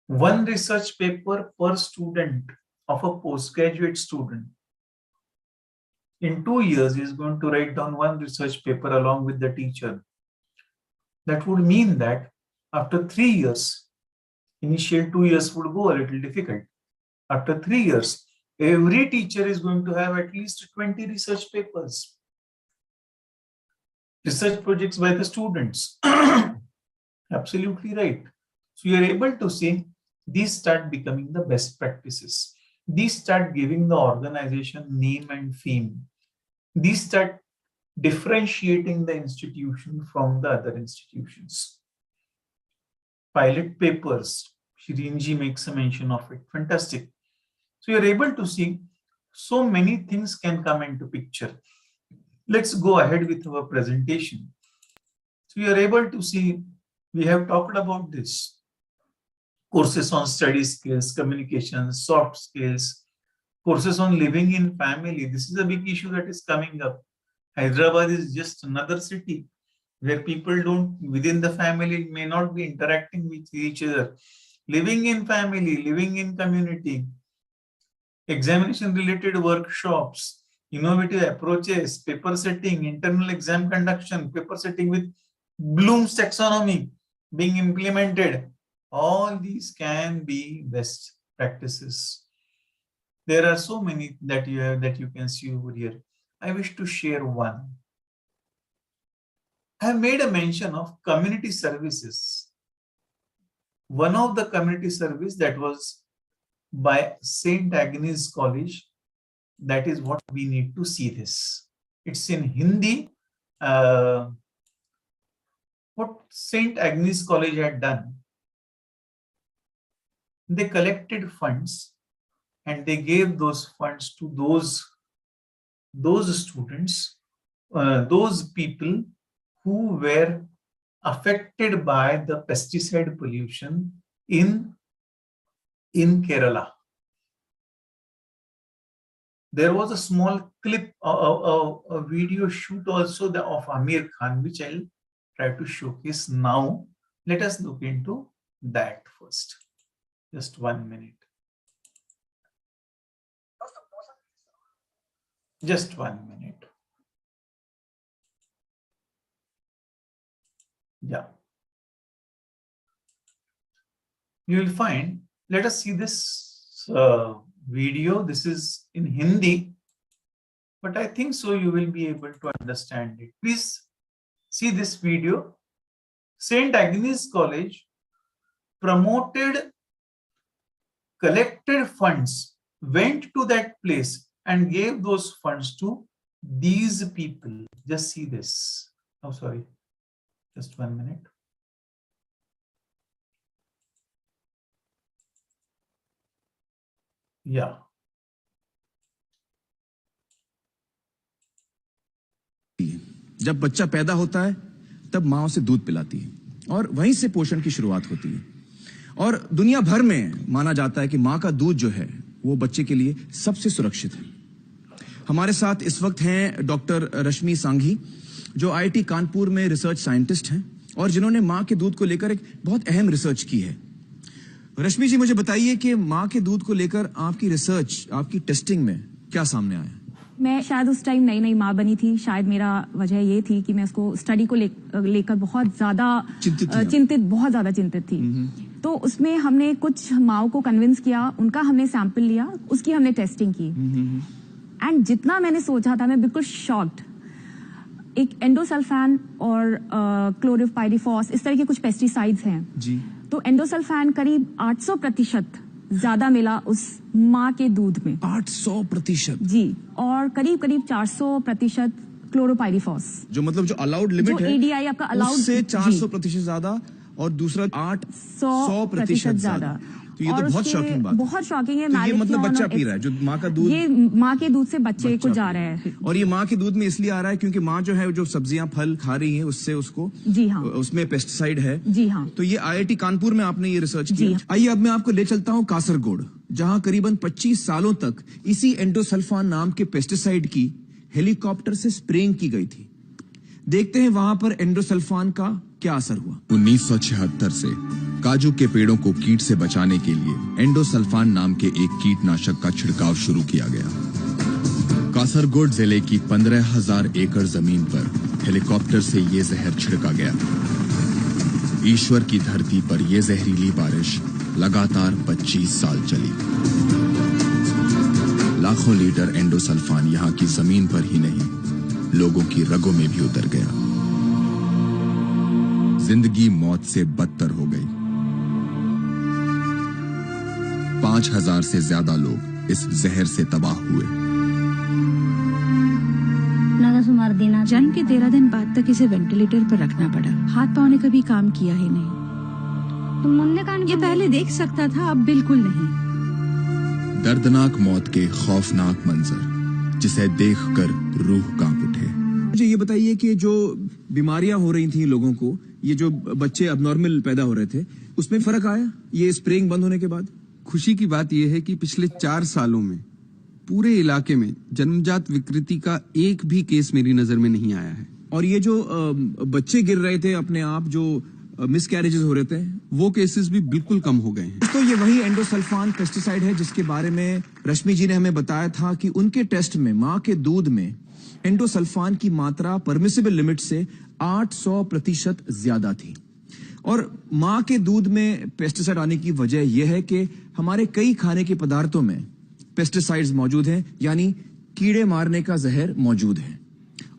One research paper per student of a postgraduate student. In 2 years, he is going to write down one research paper along with the teacher. That would mean that After 3 years, initial 2 years would go a little difficult. After 3 years, every teacher is going to have at least 20 research papers, research projects by the students. Absolutely right. So you are able to see these start becoming the best practices. These start giving the organization name and fame. These start differentiating the institution from the other institutions. Pilot papers, Shirinji makes a mention of it. Fantastic. So you're able to see so many things can come into picture. Let's go ahead with our presentation. So you're able to see, we have talked about this. Courses on study skills, communication, soft skills, courses on living in family. This is a big issue that is coming up. Hyderabad is just another city where people don't, within the family, may not be interacting with each other. Living in family, living in community, examination related workshops, innovative approaches, paper setting, internal exam conduction, paper setting with Bloom's taxonomy being implemented. All these can be best practices. There are so many that you can see over here. I wish to share one. I have made a mention of community services. One of the community service that was by St. Agnes College, that is what we need to see this. It's in Hindi. What St. Agnes College had done, they collected funds and they gave those funds to those students, those people who were affected by the pesticide pollution in Kerala. There was a small clip, a video shoot also of Amir Khan, which I'll try to showcase now. Let us look into that first. Just 1 minute. Just 1 minute. Yeah. You will find, let us see this video. This is in Hindi, but I think so you will be able to understand it. Please see this video. St. Agnes College promoted, collected funds, went to that place and gave those funds to these people. Just see this. Oh, sorry. Just 1 minute. Yeah. जब बच्चा पैदा होता है तब माँ उसे दूध पिलाती है और वहीं से पोषण की शुरुआत होती है। और दुनिया भर में माना जाता है कि माँ का दूध जो है वो बच्चे के लिए सबसे सुरक्षित है। हमारे साथ इस वक्त हैं डॉक्टर रश्मि सांघी, जो आईआईटी कानपुर में रिसर्च साइंटिस्ट हैं और जिन्होंने माँ के दूध को लेकर एक बहुत अहम रिसर्च की है। रश्मि जी, मुझे बताइए कि माँ के दूध को लेकर आपकी रिसर्च, आपकी टेस्टिंग में क्या सामने आया? मैं शायद उस टाइम नई माँ बनी थी। शायद मेरा वजह ये थी कि मैं उसको स्टडी को लेकर बहुत ज्यादा चिंतित थी। तो उसमें हमने कुछ माँओं को कन्विंस किया, उनका हमने सैंपल लिया, उसकी हमने टेस्टिंग की। एंड जितना मैंने सोचा था, मैं बिल्कुल शॉक्ड। एक एंडोसल्फान और क्लोरोपाइरीफॉस, इस तरह के कुछ पेस्टिसाइड्स हैं जी। तो एंडोसल्फान करीब 800% ज्यादा मिला उस माँ के दूध में। 800% जी। और करीब 400% क्लोरोपाइरीफॉस, जो मतलब जो अलाउड लिमिट है, एडीआई आपका अलाउड से 400% ज्यादा, और दूसरा 800% ज्यादा। तो ये तो बहुत शॉकिंग बात है। बहुत शॉकिंग है। तो ये मतलब बच्चा पी रहा है, जो माँ का दूध, ये माँ के दूध से बच्चे को जा रहा है। और ये माँ के दूध में इसलिए आ रहा है क्योंकि माँ जो है, जो सब्जियां फल खा रही है, उससे उसको, जी हाँ, उसमें पेस्टिसाइड है। जी हाँ। तो ये आईआईटी कानपुर में आपने ये रिसर्च की। आइए अब मैं आपको ले चलता हूँ कासरगोड, जहाँ करीबन 25 सालों तक इसी एंडोसल्फान नाम के पेस्टिसाइड की हेलीकॉप्टर से स्प्रेइंग की गई थी। देखते हैं वहां पर एंडोसल्फान का क्या असर हुआ। 1976 से काजू के पेड़ों को कीट से बचाने के लिए एंडोसल्फान नाम के एक कीटनाशक का छिड़काव शुरू किया गया। कासरगोड जिले की 15,000 एकड़ जमीन पर हेलीकॉप्टर से ये जहर छिड़का गया। ईश्वर की धरती पर यह जहरीली बारिश लगातार 25 साल चली। लाखों लीटर एंडोसल्फान यहां की जमीन पर ही नहीं, लोगों की रगों में भी उतर गया। जिंदगी मौत से बदतर हो गई। 5000 से ज्यादा लोग इस जहर से तबाह हुए। जन्म के 13 दिन बाद तक इसे वेंटिलेटर पर रखना पड़ा। हाथ पाँव ने कभी काम किया ही नहीं। ये पहले देख सकता था, अब बिल्कुल नहीं। दर्दनाक मौत के खौफनाक मंजर जिसे देखकर रूह कांप उठे। मुझे ये बताइए कि जो बीमारियां हो रही थी लोगों को, ये जो बच्चे अबनॉर्मल पैदा हो रहे थे, उसमें फर्क आया ये स्प्रेइंग बंद होने के बाद? खुशी की बात यह है कि पिछले 4 सालों में पूरे इलाके में जन्मजात विकृति का एक भी केस मेरी नजर में नहीं आया है। और ये जो बच्चे गिर रहे थे अपने आप, जो मिसकैरेजेस हो रहे थे, वो केसेस भी बिल्कुल कम हो गए हैं। तो ये वही एंडोसल्फान पेस्टिसाइड है जिसके बारे में रश्मि जी ने हमें बताया था कि उनके टेस्ट में मां के दूध में एंडोसल्फान की मात्रा परमिसिबल लिमिट से 800% ज्यादा थी। और मां के दूध में पेस्टिसाइड आने की वजह यह है कि हमारे कई खाने के पदार्थों में पेस्टिसाइड्स मौजूद हैं, यानी कीड़े मारने का जहर मौजूद है।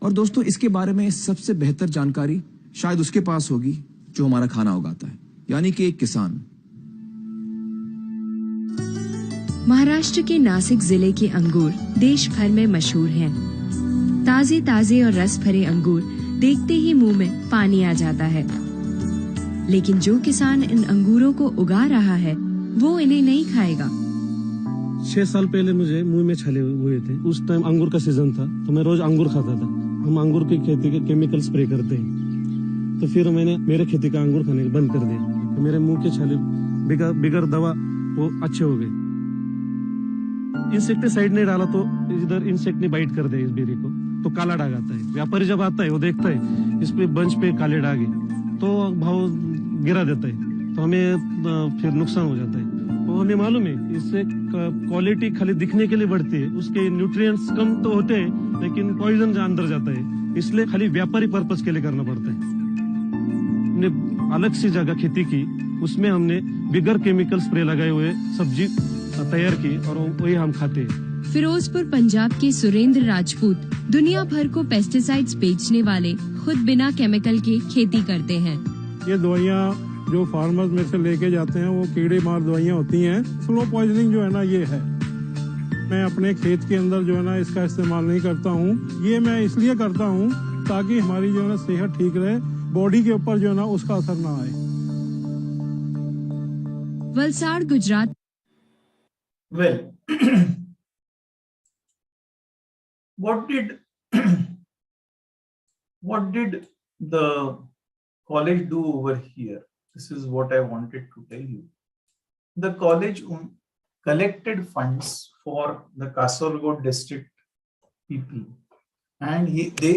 और दोस्तों, इसके बारे में सबसे बेहतर जानकारी शायद उसके पास होगी जो हमारा खाना उगाता है, यानी कि एक किसान। महाराष्ट्र के नासिक जिले के अंगूर देश भर में मशहूर हैं। ताजे ताजे और रस भरे अंगूर देखते ही मुंह में पानी आ जाता है। लेकिन जो किसान इन अंगूरों को उगा रहा है, वो इन्हें नहीं खाएगा। 6 साल पहले मुझे मुंह में छाले हुए थे। उस टाइम अंगूर का सीजन था, तो मैं रोज अंगूर खाता था। हम अंगूर की खेती के केमिकल स्प्रे करते हैं, तो फिर मैंने मेरे खेती का अंगूर खाने बंद कर दिया। तो मेरे मुंह के छाले बिगर दवा वो अच्छे हो गए। इंसेक्टिसाइड नहीं डाला तो इधर इंसेक्ट ने बाइट कर दिया इस बेरी को, तो काला दाग आता है। व्यापारी जब आता है वो देखता है इस पे बंच पे काले दाग है, तो भाव गिरा देता है, तो हमें फिर नुकसान हो जाता है। तो हमें मालूम है इससे क्वालिटी खाली दिखने के लिए बढ़ती है, उसके न्यूट्रिएंट्स कम तो होते हैं लेकिन पॉइजन अंदर जाता है, इसलिए खाली व्यापारी पर्पस के लिए करना पड़ता है। हमने अलग सी जगह खेती की, उसमें हमने बिगर केमिकल स्प्रे लगाए हुए सब्जी तैयार की और वही हम खाते हैं। फिरोजपुर पंजाब के सुरेंद्र राजपूत दुनिया भर को पेस्टिसाइड्स बेचने वाले खुद बिना केमिकल के खेती करते हैं। ये दवाइयाँ जो फार्मर्स में से लेके जाते हैं वो कीड़े मार दवाइयाँ होती हैं। स्लो पॉइजनिंग जो है ना, ये है। मैं अपने खेत के अंदर जो है ना इसका इस्तेमाल नहीं करता हूँ। ये मैं इसलिए करता हूँ ताकि हमारी जो है ना सेहत ठीक रहे, बॉडी के ऊपर जो है ना उसका असर ना आए। Valsad Gujarat. Well, what did the college do over here? This is what I wanted to tell you. The college collected funds for the Kasaragod district people, and they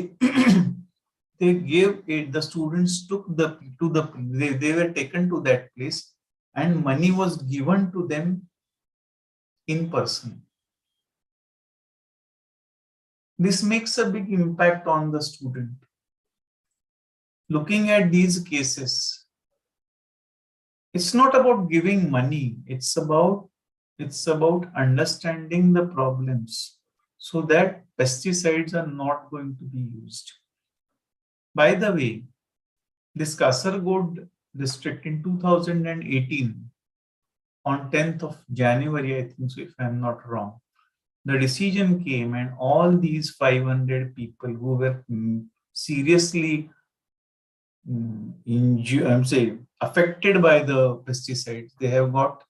they gave it. The students they were taken to that place, and money was given to them in person. This makes a big impact on the student. Looking at these cases, it's not about giving money, it's about understanding the problems so that pesticides are not going to be used. By the way, this Kasaragod district in 2018, on 10th of January, I think so, if I'm not wrong, the decision came and all these 500 people who were seriously affected by the pesticides, they have got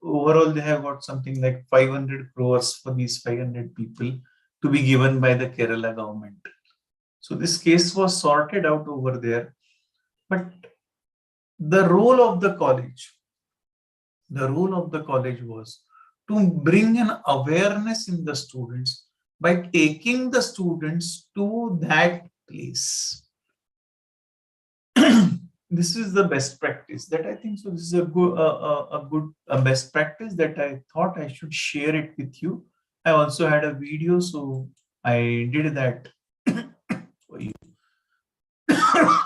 overall they have got something like 500 crores for these 500 people to be given by the Kerala government. So this case was sorted out over there. But the role of the college was to bring an awareness in the students by taking the students to that place. This is the best practice that I think so. This is a good best practice that I thought I should share it with you. I also had a video, so I did that for you.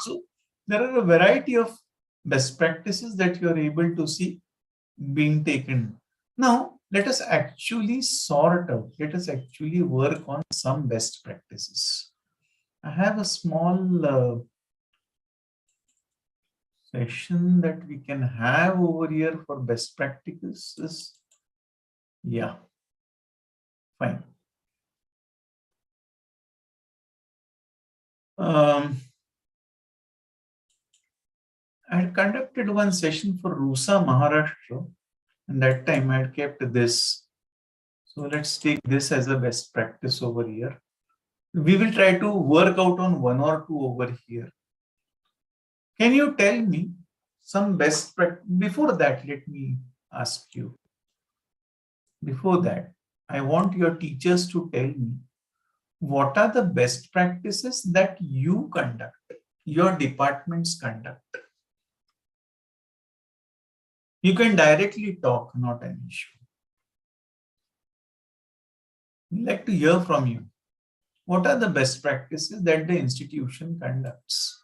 So There are a variety of best practices that you are able to see being taken. Now, let us actually sort out, let us actually work on some best practices. I have a small session that we can have over here for best practices. Yeah, fine. I had conducted one session for Rusa, Maharashtra, and that time I had kept this. So let's take this as a best practice over here. We will try to work out on one or two over here. Can you tell me some best practice? Before that, let me ask you. Before that, I want your teachers to tell me what are the best practices that you conduct, your departments conduct. You can directly talk, not an issue. We'd like to hear from you. What are the best practices that the institution conducts?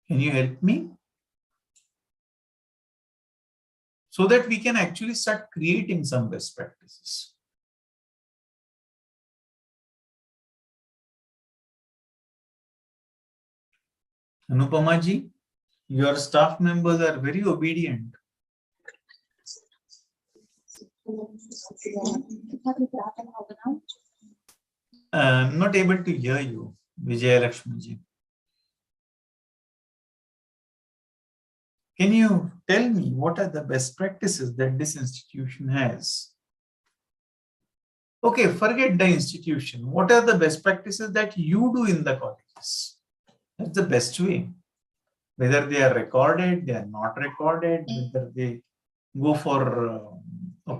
Can you help me? So that we can actually start creating some best practices. Anupama ji, your staff members are very obedient. I'm not able to hear you, Vijay Lakshmi ji. Can you tell me what are the best practices that this institution has? Okay, forget the institution. What are the best practices that you do in the colleges? That's the best way. Whether they are recorded, they are not recorded, whether they go for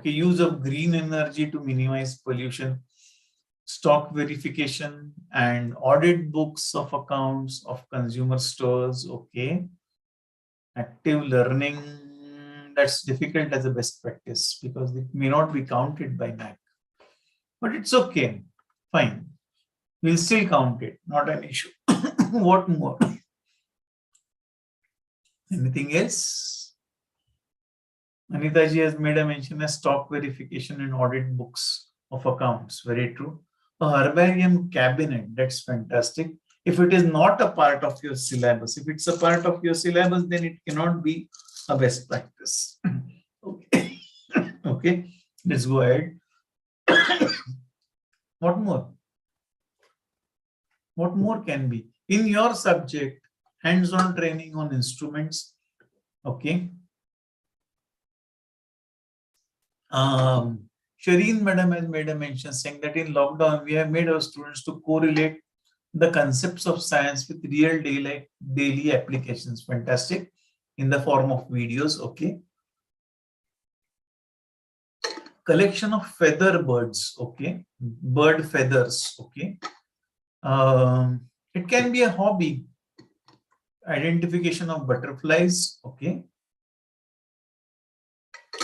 use of green energy to minimize pollution, stock verification, and audit books of accounts of consumer stores. Okay. Active learning, that's difficult as a best practice because it may not be counted by NAC. But it's okay. Fine. We'll still count it. Not an issue. What more? Anything else? Anita ji has made a mention of stock verification and audit books of accounts. Very true. A herbarium cabinet. That's fantastic. If it is not a part of your syllabus, if it's a part of your syllabus, then it cannot be a best practice. Okay. Okay. Let's go ahead. What more? What more can be? In your subject, hands-on training on instruments. Okay. Shireen madam has made a mention saying that in lockdown, we have made our students to correlate the concepts of science with real daily applications. Fantastic. In the form of videos. Okay. Collection of feather birds. Okay. Bird feathers. Okay. It can be a hobby. Identification of butterflies. Okay.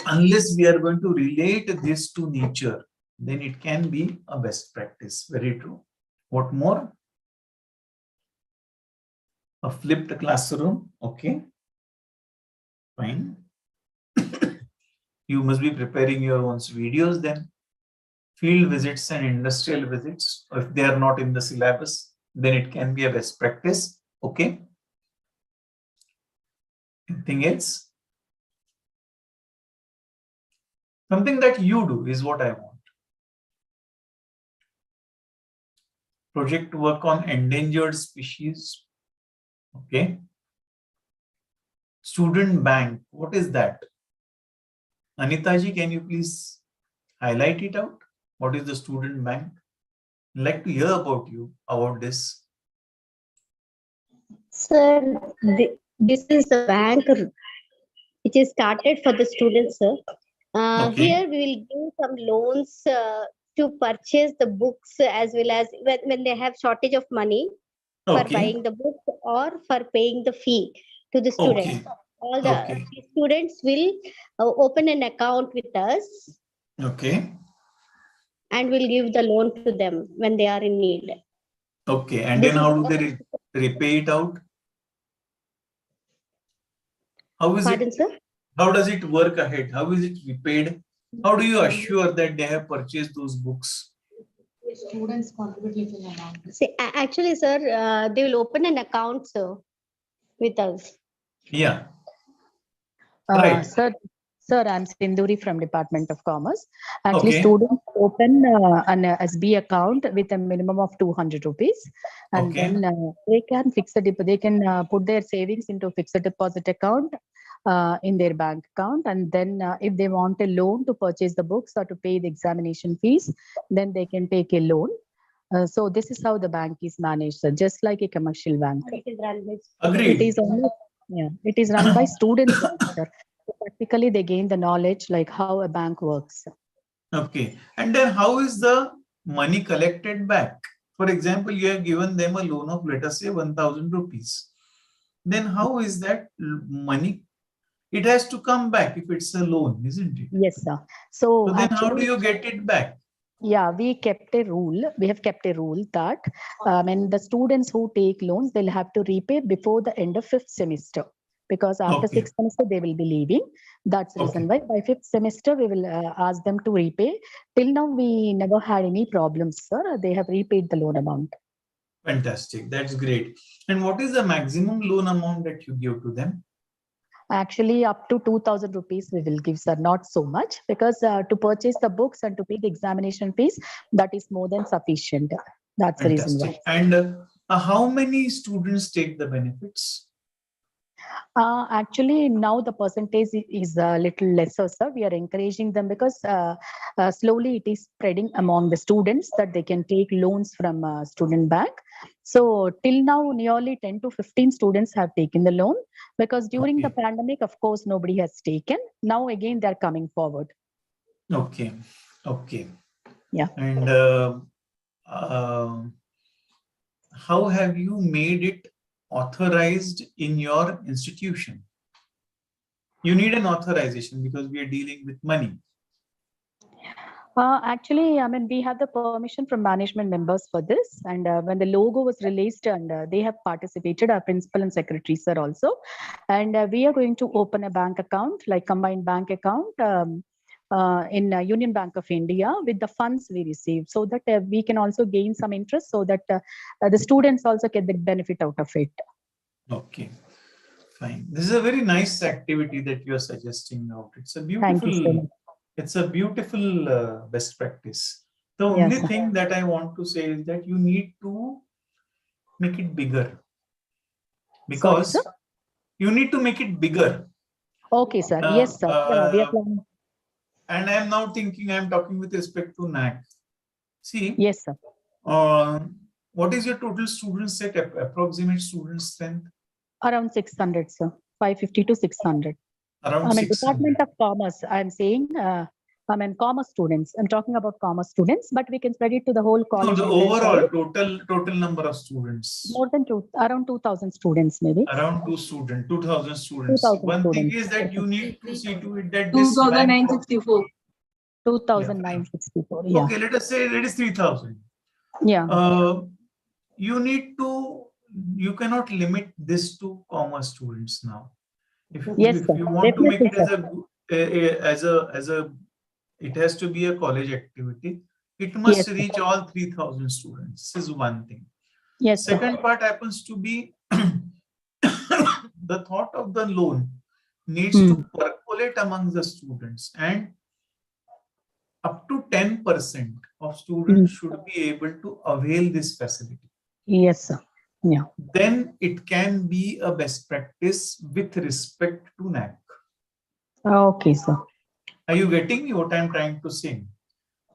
Unless we are going to relate this to nature, then it can be a best practice. Very true. What more? A flipped classroom. Okay. Fine. You must be preparing your own videos then. Field visits and industrial visits. If they are not in the syllabus, then it can be a best practice. Okay. Anything else? Something that you do is what I want. Project work on endangered species. Okay. Student bank. What is that? Anita ji, can you please highlight it out? What is the student bank? I'd like to hear about this. Sir, this is the bank which is started for the students, sir. Okay. Here we will give some loans to purchase the books as well as when they have shortage of money for Okay. buying the books or for paying the fee to the students. Okay. All the Okay. students will open an account with us Okay. and will give the loan to them when they are in need. Okay. And This then is how do they repay it out? How is Pardon, it? sir? How does it work ahead? How is it repaid? How do you assure that they have purchased those books? Students contribute little amount. See, actually, sir, they will open an account, sir, with us. Yeah. Right. Sir, I'm Sinduri from Department of Commerce. Actually, Okay. students open an SB account with a minimum of 200 rupees, and Okay. then they can fix a deposit. They can put their savings into fixed deposit account in their bank account, and then if they want a loan to purchase the books or to pay the examination fees, then they can take a loan. So this is how the bank is managed, sir, just like a commercial bank. It is run by Agreed. It is run by students, sir. So practically, they gain the knowledge like how a bank works. Okay. And then how is the money collected back? For example, you have given them a loan of, let us say, 1,000 rupees. Then how is that money? It has to come back if it's a loan, isn't it? Yes, sir. So So then how do actually, you get it back? yeah, we kept a rule. We have kept a rule that when the students who take loans, they'll have to repay before the end of 5th semester. Because after Okay. 6th semester, they will be leaving. That's the reason why by 5th semester, we will ask them to repay. Till now, we never had any problems, sir. They have repaid the loan amount. Fantastic. That's great. And what is the maximum loan amount that you give to them? Actually, up to 2,000 rupees we will give, sir. Not so much, because to purchase the books and to pay the examination fees, that is more than sufficient. That's the reason why. Fantastic. And how many students take the benefits? Actually, now the percentage is a little lesser, sir. We are encouraging them because slowly it is spreading among the students that they can take loans from student bank. So till now, nearly 10 to 15 students have taken the loan, because during the pandemic, of course, nobody has taken. Now again, they're coming forward. Okay. Okay. Yeah. And how have you made it authorized in your institution? You need an authorization because we are dealing with money. Actually, I mean, we have the permission from management members for this. And when the logo was released, and they have participated, our principal and secretary, sir, also. And we are going to open a bank account, like combined bank account in Union Bank of India with the funds we receive, so that we can also gain some interest, so that the students also get the benefit out of it. Okay. Fine. This is a very nice activity that you are suggesting out. It's a Thank you so beautiful, much. it's a beautiful best practice. The only Yes, sir. thing that I want to say is that you need to make it bigger, because Sorry, sir? you need to make it bigger. Okay, sir. Yes, sir. Yeah, we are planning. And I am now thinking, I am talking with respect to NAC. See, yes, sir. What is your total student set, approximate student strength? Around 600, sir. 550 to 600. Around I mean, 600. Department of Commerce, I'm saying, I mean, commerce students. I'm talking about commerce students, but we can spread it to the whole No, college. the entire overall college. total number of students. More than around 2,000 students, maybe. Around 2,000 students. 2,000 One students. thing is that you need to see to it that this 2,964. 2,964. Yeah. Okay, let us say it is 3,000. Yeah. You need to, you cannot limit this to commerce students now. If you want to make it as a, it has to be a college activity. It must reach all 3,000 students. This is one thing. Yes. Second part happens to be the thought of the loan needs to percolate among the students, and up to 10% of students should be able to avail this facility. Yes, sir. Yeah. Then it can be a best practice with respect to NAC. Okay, sir. Are you getting what I'm trying to say?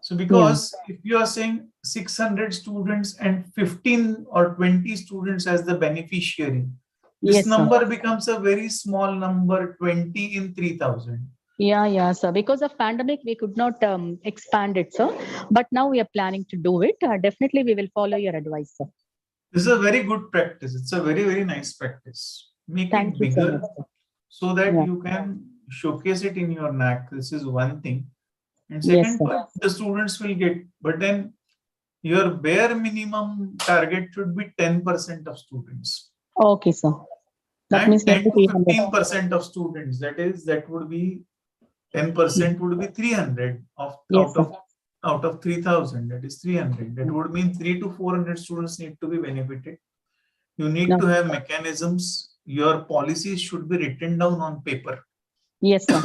So because if you are saying 600 students and 15 or 20 students as the beneficiary, this number becomes a very small number, 20 in 3,000. Yeah, sir. Because of pandemic, we could not expand it, sir. But now we are planning to do it. Definitely, we will follow your advice, sir. This is a very good practice. It's a very, very nice practice. Make it bigger so that Yeah. you can showcase it in your NAC. This is one thing. And Yes, second sir. part, the students will get, but then your bare minimum target should be 10% of students. Okay, sir. That And means 10 to 300. 15% of students. That would be 10% would be 300 Yes, sir. out of 3,000. That is 300. That would mean 300 to 400 students need to be benefited. You need No. to have mechanisms. Your policies should be written down on paper. Yes, sir.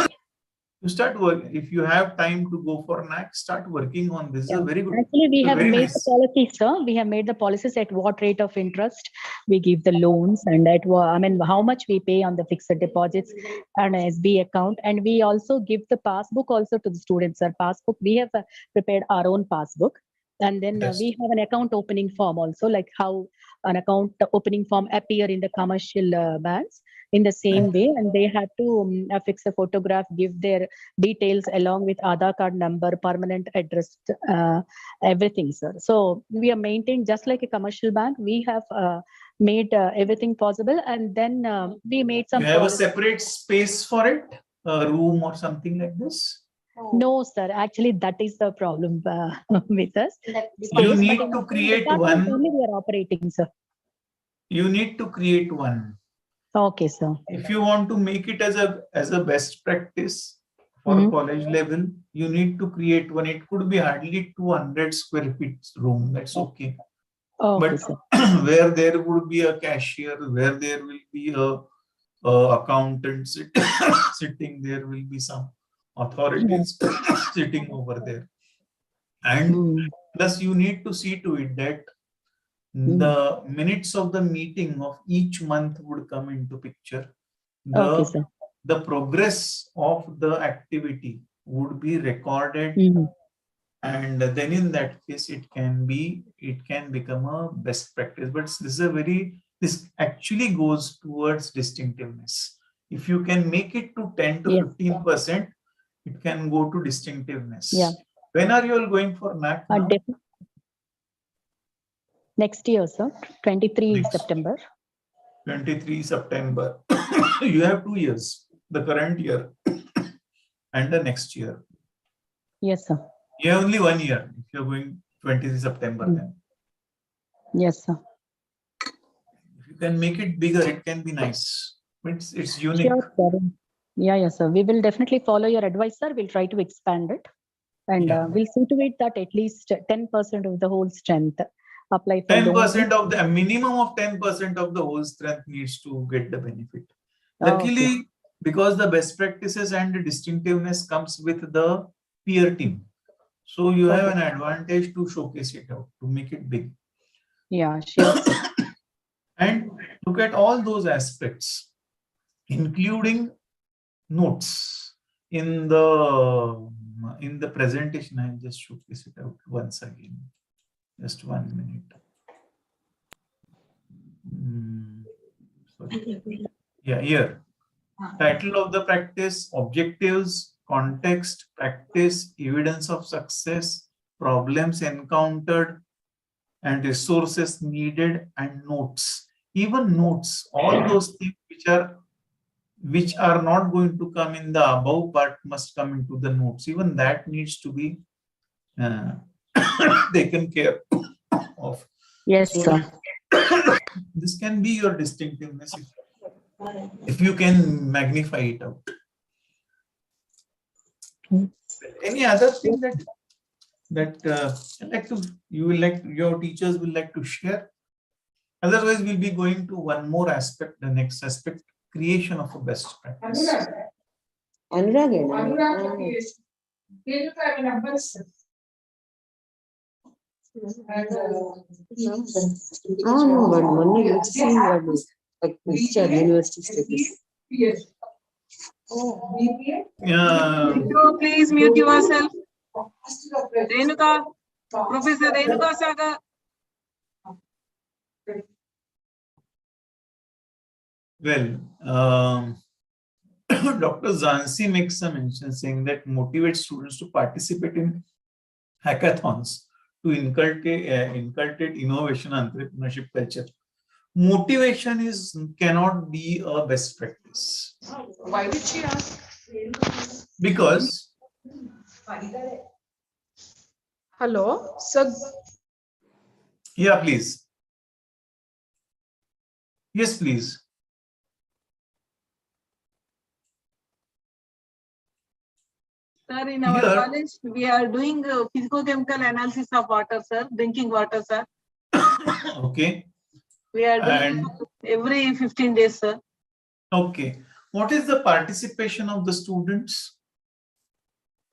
You start work. If you have time to go for NAC, start working on this. Yeah. Is a very good. Actually, we it's a have very made nice. the policies, sir. We have made the policies at what rate of interest we give the loans, and I mean, how much we pay on the fixed deposits and SB account. And we also give the passbook also to the students, sir. Passbook, we have prepared our own passbook. And then Yes. we have an account opening form also, like how an account opening form appear in the commercial banks in the same way. And they have to affix a photograph, give their details along with Aadhaar card number, permanent address, everything, sir. So we are maintained just like a commercial bank. We have made everything possible, and then we made some. You have a policies. separate space for it, a room or something like this. No, sir. Actually, that is the problem with us. You Space, need but in to the create department one. only we are operating, sir. You need to create one. Okay, sir. If you want to make it as a best practice for Mhm. college level, you need to create one. It could be hardly 200 square feet room. That's okay. Okay, But sir. where there would be a cashier, where there will be a accountant sitting, there will be some authorities sitting over there. And plus you need to see to it that the minutes of the meeting of each month would come into picture. Okay, sir. The progress of the activity would be recorded, and then in that case it can become a best practice. But this actually goes towards distinctiveness. If you can make it to 10 to 15%, it can go to distinctiveness. Yeah. When are you all going for NAC now? Next year, sir. 23 Next. September. 23 September. You have 2 years, the current year and the next year. Yes, sir. You have only 1 year if you're going 23 September then. Yes, sir. If you can make it bigger, it can be nice. It's unique. Sure, sir. Yeah, yes, sir. We will definitely follow your advice, sir. We'll try to expand it. And we'll see to it that at least 10% of the whole strength apply for 10% of the minimum of 10% of the whole strength needs to get the benefit. Oh, Luckily, because the best practices and the distinctiveness comes with the peer team. So you have an advantage to showcase it out, to make it big. Yeah, sure. And look at all those aspects, including notes in the presentation. I'll just showcase it out once again. Just 1 minute. Sorry. Yeah, here. Title of the practice, objectives, context, practice, evidence of success, problems encountered, and resources needed, and notes. Even notes, all those things which are not going to come in the above part must come into the notes. Even that needs to be taken care of. Yes, so sir. This can be your distinctiveness if you can magnify it out. Any other thing that your teachers will like to share? Otherwise, we'll be going to one more aspect, the next aspect, creation of a best practice. Please mute yourself. Renuka, Professor Renuka Saga. Well, Dr. Zansi makes some mention saying that motivate students to participate in hackathons to inculcate innovation and entrepreneurship culture. motivation cannot be a best practice. Why did she ask? Because Hello, sir. yeah, please. Yes, please. Sir, in our Here- college, we are doing physicochemical analysis of water, sir, drinking water, sir. Okay. We are doing And every 15 days, sir. okay. What is the participation of the students?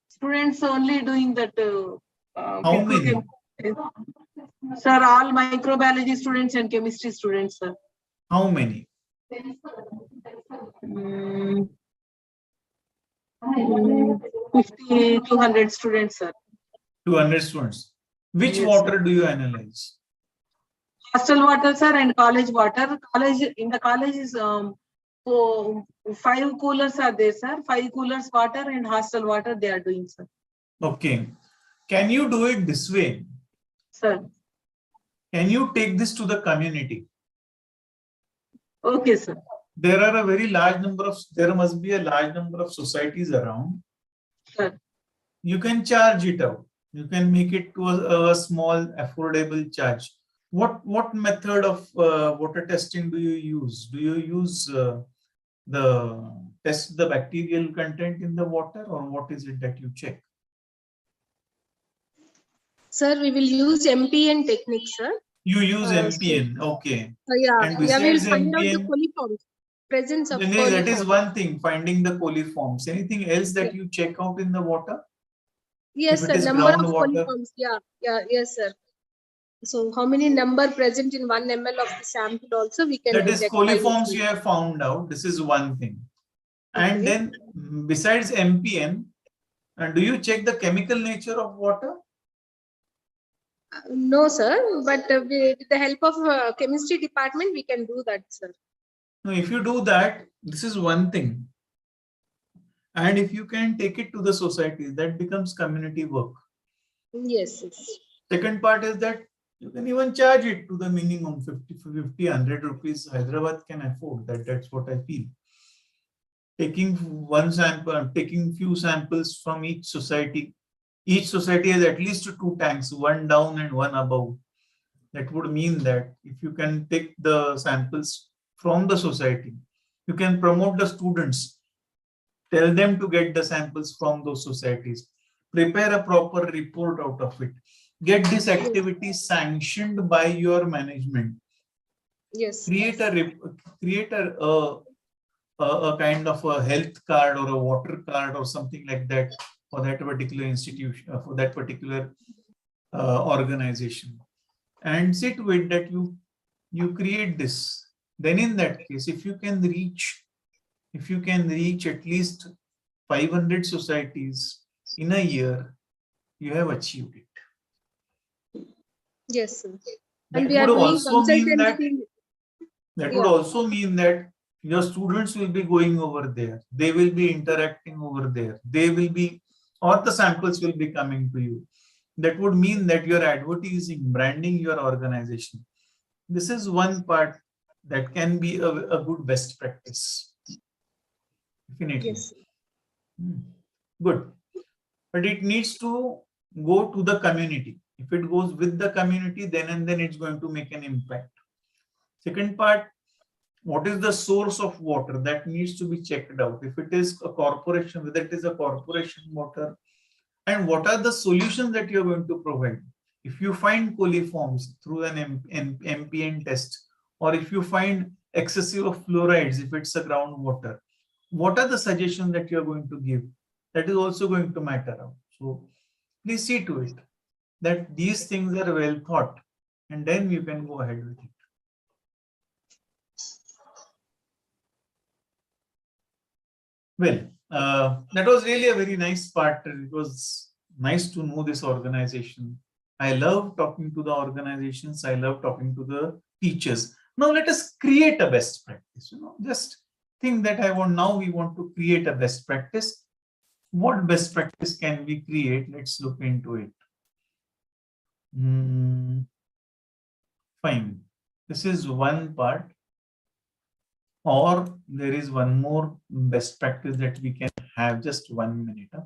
Students only doing that. How many? Sir, all microbiology students and chemistry students, sir. How many? 50, 200 students, sir. 200 students. Which Yes, water do you analyze? Hostel water, sir, and college water. In the college is 5 coolers are there, sir. 5 coolers water and hostel water they are doing, sir. Okay. Can you do it this way? Sir. Can you take this to the community? Okay, sir. There must be a large number of societies around. Sir. You can charge it out. You can make it to a small affordable charge. What method of water testing do you use? Do you use test the bacterial content in the water, or what is it that you check? Sir, we will use MPN technique, sir. You use MPN, okay. Yeah, And we will besides find out the MPN, coliforms, presence of that is coliforms. one thing, finding the coliforms. Anything else that you check out in the water? Yes, If it sir. is Number of groundwater. coliforms. Yes, sir. So, how many number present in 1 ml of the sample also we can That is detect. coliforms you have found out. This is one thing. And Okay. then besides MPN, do you check the chemical nature of water? No, sir. But with the help of chemistry department, we can do that, sir. No, if you do that, this is one thing. And if you can take it to the society, that becomes community work. Yes. Second part is that you can even charge it to the minimum 50, 100 rupees. Hyderabad can afford that. That's what I feel. Taking one sample, taking few samples from each society. Each society has at least 2 tanks, one down and one above. That would mean that if you can take the samples from the society, you can promote the students, tell them to get the samples from those societies, prepare a proper report out of it, get this activity sanctioned by your management. Yes. Create a kind of a health card or a water card or something like that for that particular institution, for that particular organization, and see to it that you create this. Then in that case, if you can reach at least 500 societies in a year, you have achieved it. Yes, sir. That And we are would doing also mean that consultancy. would also mean that your students will be going over there. They will be interacting over there. They will be, or the samples will be coming to you. That would mean that you're advertising, branding your organization. This is one part that can be a good best practice. Definitely. Yes. Good. But it needs to go to the community. If it goes with the community, then and then it's going to make an impact. Second part, what is the source of water? That needs to be checked out. If it is a corporation, whether it is a corporation water, and what are the solutions that you're going to provide? If you find coliforms through an MPN test, or if you find excessive of fluorides, if it's a groundwater, what are the suggestions that you're going to give? That is also going to matter out. So please see to it that these things are well thought, and then you can go ahead with it. Well, that was really a very nice part. It was nice to know this organization. I love talking to the organizations. I love talking to the teachers. Now let us create a best practice. Just think that now we want to create a best practice. What best practice can we create? Let's look into it. Fine. This is one part. Or there is one more best practice that we can have. Just 1 minute. Huh?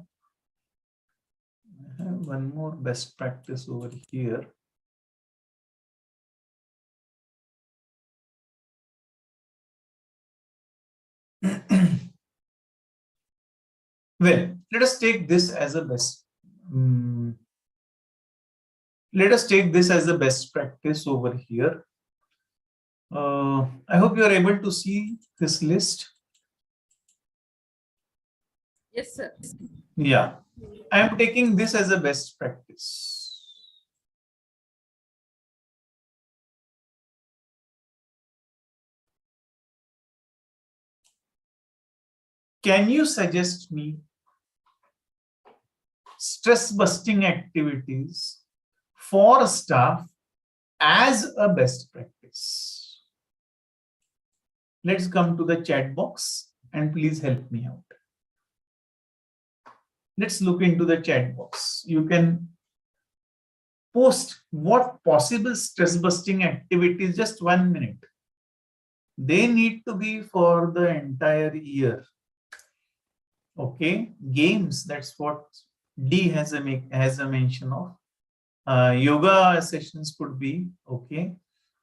I have one more best practice over here. Well, let us take this as a best. Let us take this as a best practice over here. I hope you are able to see this list. Yes, sir. Yeah, I am taking this as a best practice. Can you suggest me stress busting activities for staff as a best practice? Let's come to the chat box and please help me out. Let's look into the chat box. You can post what possible stress busting activities, just 1 minute. They need to be for the entire year. Okay, games, that's what D has a mention of. Yoga sessions could be, okay.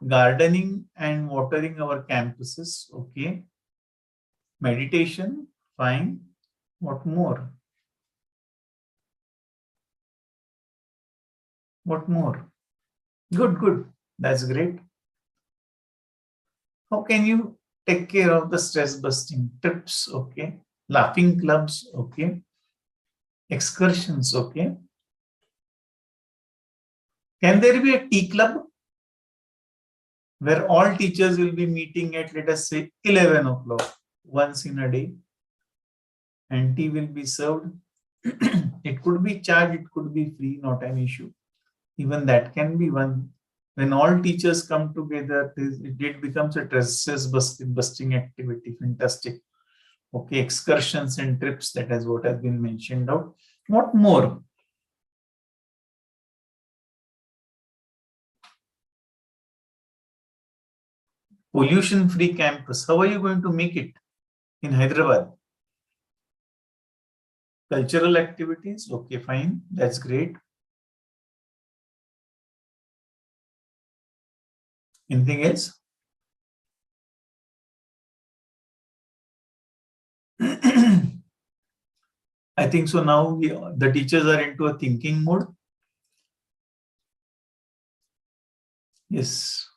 Gardening and watering our campuses, okay. Meditation, fine. What more? What more? Good, good. That's great. How can you take care of the stress busting? Trips, okay. Laughing clubs, okay. Excursions, okay. Can there be a tea club where all teachers will be meeting at, let us say, 11 o'clock once in a day, and tea will be served? It could be charged, it could be free, not an issue. Even that can be one. When all teachers come together, it becomes a stress busting activity. Fantastic. Okay, excursions and trips, that is what has been mentioned out. What more? Pollution-free campus. How are you going to make it in Hyderabad? Cultural activities. Okay, fine. That's great. Anything else? I think so. Now the teachers are into a thinking mode. Yes.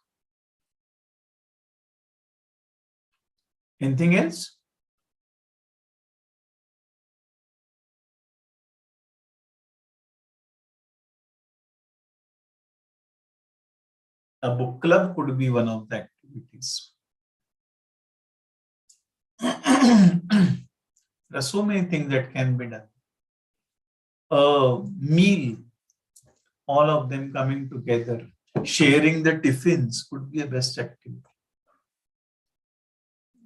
Anything else? A book club could be one of the activities. There are so many things that can be done. A meal, all of them coming together, sharing the tiffins could be a best activity.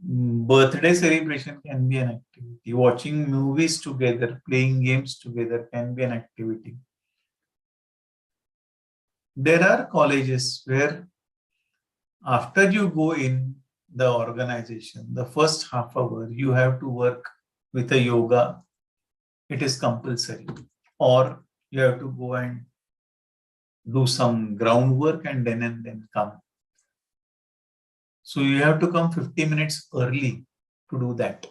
Birthday celebration can be an activity. Watching movies together, playing games together can be an activity. There are colleges where after you go in the organization, the first half hour, you have to work with a yoga. It is compulsory. Or you have to go and do some groundwork and then come. So you have to come 50 minutes early to do that.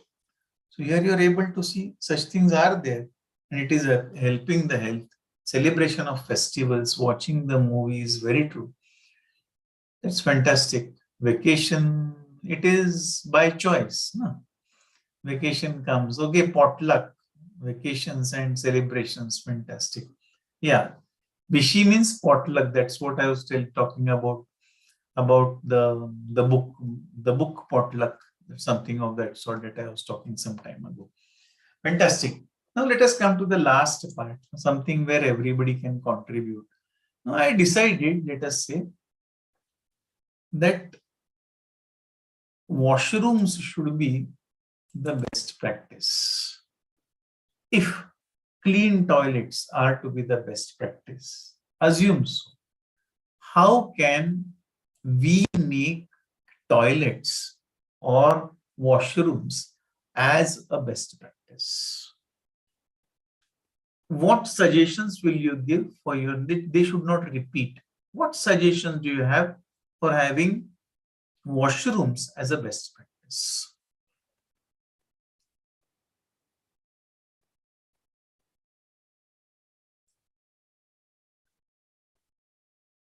So here you are able to see such things are there, and it is helping the health. Celebration of festivals, watching the movies, very true. That's fantastic. Vacation, it is by choice. No? Vacation comes. Okay, potluck, vacations and celebrations, fantastic. Yeah, Bishi means potluck. That's what I was still talking about the book potluck, something of that sort that I was talking some time ago. Fantastic. Now let us come to the last part, something where everybody can contribute. Now I decided, let us say, that washrooms should be the best practice. If clean toilets are to be the best practice, assume so. How can we make toilets or washrooms as a best practice? What suggestions will you give for your, they should not repeat. What suggestions do you have for having washrooms as a best practice?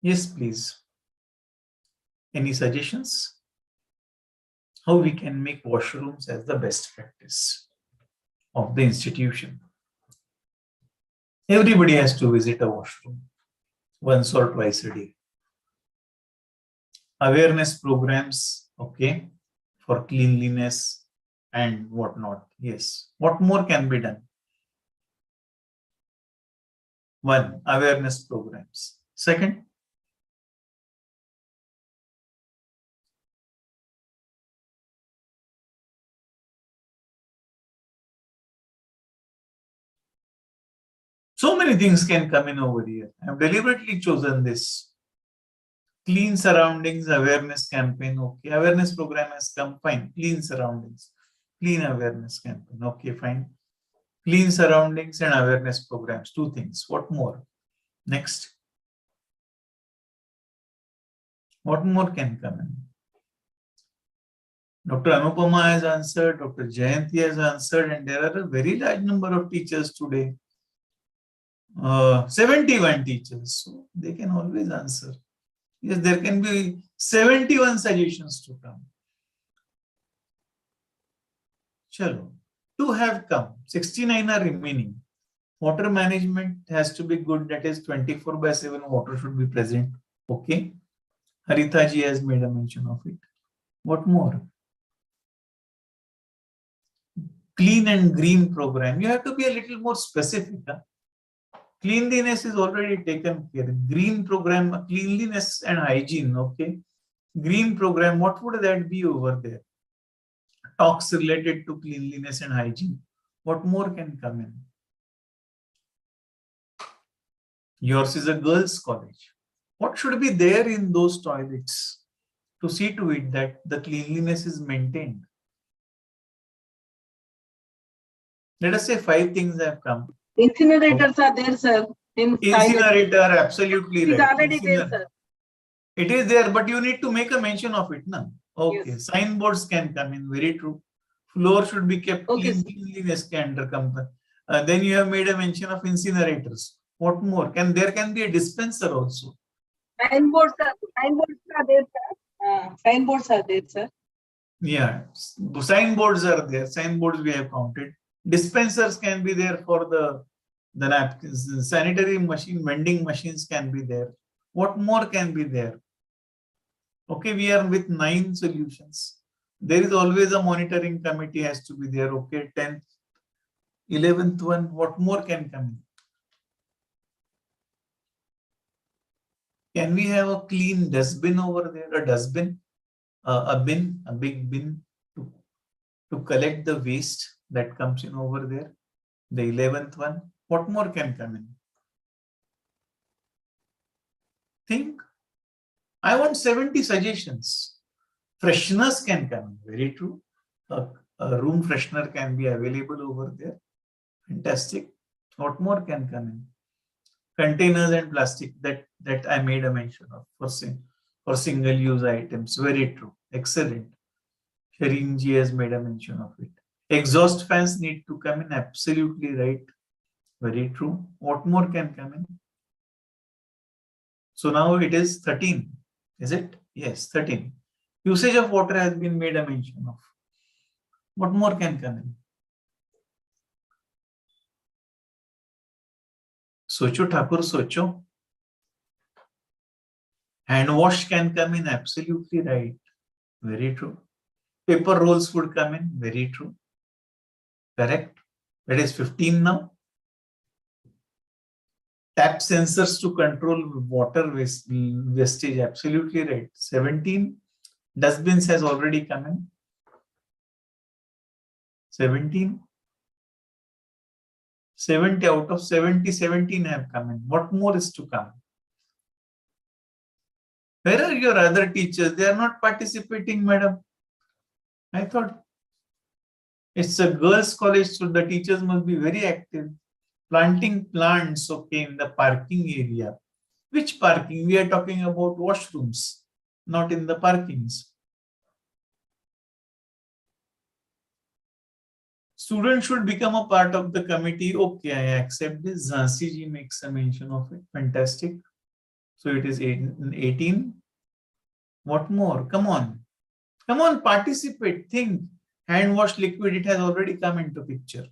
Yes, please. Any suggestions? How we can make washrooms as the best practice of the institution? Everybody has to visit a washroom once or twice a day. Awareness programs, okay, for cleanliness and whatnot. Yes. What more can be done? One, awareness programs. Second, so many things can come in over here. I've deliberately chosen this. Clean surroundings awareness campaign. Okay, awareness program has come, fine. Clean surroundings, clean awareness campaign. Okay, fine. Clean surroundings and awareness programs, two things. What more? Next. What more can come in? Dr. Anupama has answered, Dr. Jayanti has answered, and there are a very large number of teachers today. 71 teachers, so they can always answer. Yes, there can be 71 suggestions to come. Chalo, 2 have come, 69 are remaining. Water management has to be good, that is 24/7 water should be present. Okay. Haritha ji has made a mention of it. What more? Clean and green program. You have to be a little more specific. Huh? Cleanliness is already taken care. Green program, cleanliness and hygiene. Okay. Green program, what would that be over there? Talks related to cleanliness and hygiene. What more can come in? Yours is a girls' college. What should be there in those toilets to see to it that the cleanliness is maintained? Let us say 5 things have come. Incinerators are there, sir. Incinerator, absolutely It is right. already there, sir. It is there, but you need to make a mention of it, na? Okay. Yes. Signboards can come in, very true. Floor should be kept clean, cleanliness can come. Then you have made a mention of incinerators. What more? There can be a dispenser also. Signboards are there, sir. Signboards are there, sir. Yeah, signboards are there. Signboards we have counted. Dispensers can be there for the napkins. Sanitary machine, vending machines can be there. What more can be there? Okay, we are with 9 solutions. There is always a monitoring committee has to be there. Okay, 10th, 11th one. What more can come in? Can we have a clean dustbin over there? A dustbin, a bin, a big bin to collect the waste that comes in over there. The 11th one. What more can come in? Think. I want 70 suggestions. Fresheners can come in. Very true. A room freshener can be available over there. Fantastic. What more can come in? Containers and plastic that I made a mention of for single-use items. Very true. Excellent. Shireen ji has made a mention of it. Exhaust fans need to come in. Absolutely right. Very true. What more can come in? So now it is 13. Is it? Yes, 13. Usage of water has been made a mention of. What more can come in? Socho Thakur, Socho. Hand wash can come in. Absolutely right. Very true. Paper rolls would come in. Very true. Correct. That is 15 now. Tap sensors to control water wastage. Absolutely right. 17. Dustbins has already come in. 17. 70 out of 70, 17 have come in. What more is to come? Where are your other teachers? They are not participating, madam. I thought it's a girls' college, so the teachers must be very active. Planting plants, okay, in the parking area. Which parking? We are talking about washrooms, not in the parkings. Students should become a part of the committee. Okay, I accept this. Zansi ji makes a mention of it. Fantastic. So it is 18. What more? Come on. Come on, participate. Think. Hand wash liquid, it has already come into picture.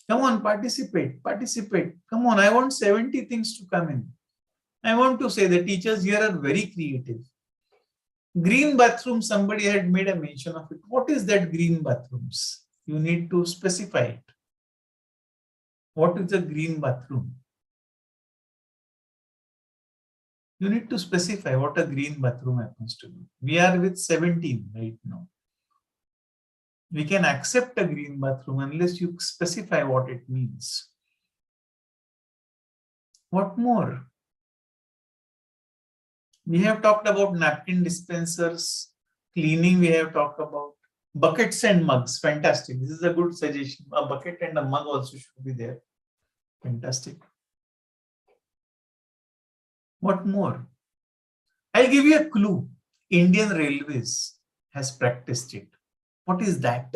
Come on, participate. Participate. Come on, I want 70 things to come in. I want to say the teachers here are very creative. Green bathroom, somebody had made a mention of it. What is that green bathrooms? You need to specify it. What is a green bathroom? You need to specify what a green bathroom happens to be. We are with 17 right now. We can accept a green bathroom unless you specify what it means. What more? We have talked about napkin dispensers, cleaning we have talked about, buckets and mugs, fantastic. This is a good suggestion. A bucket and a mug also should be there. Fantastic. What more? I'll give you a clue. Indian Railways has practiced it. What is that?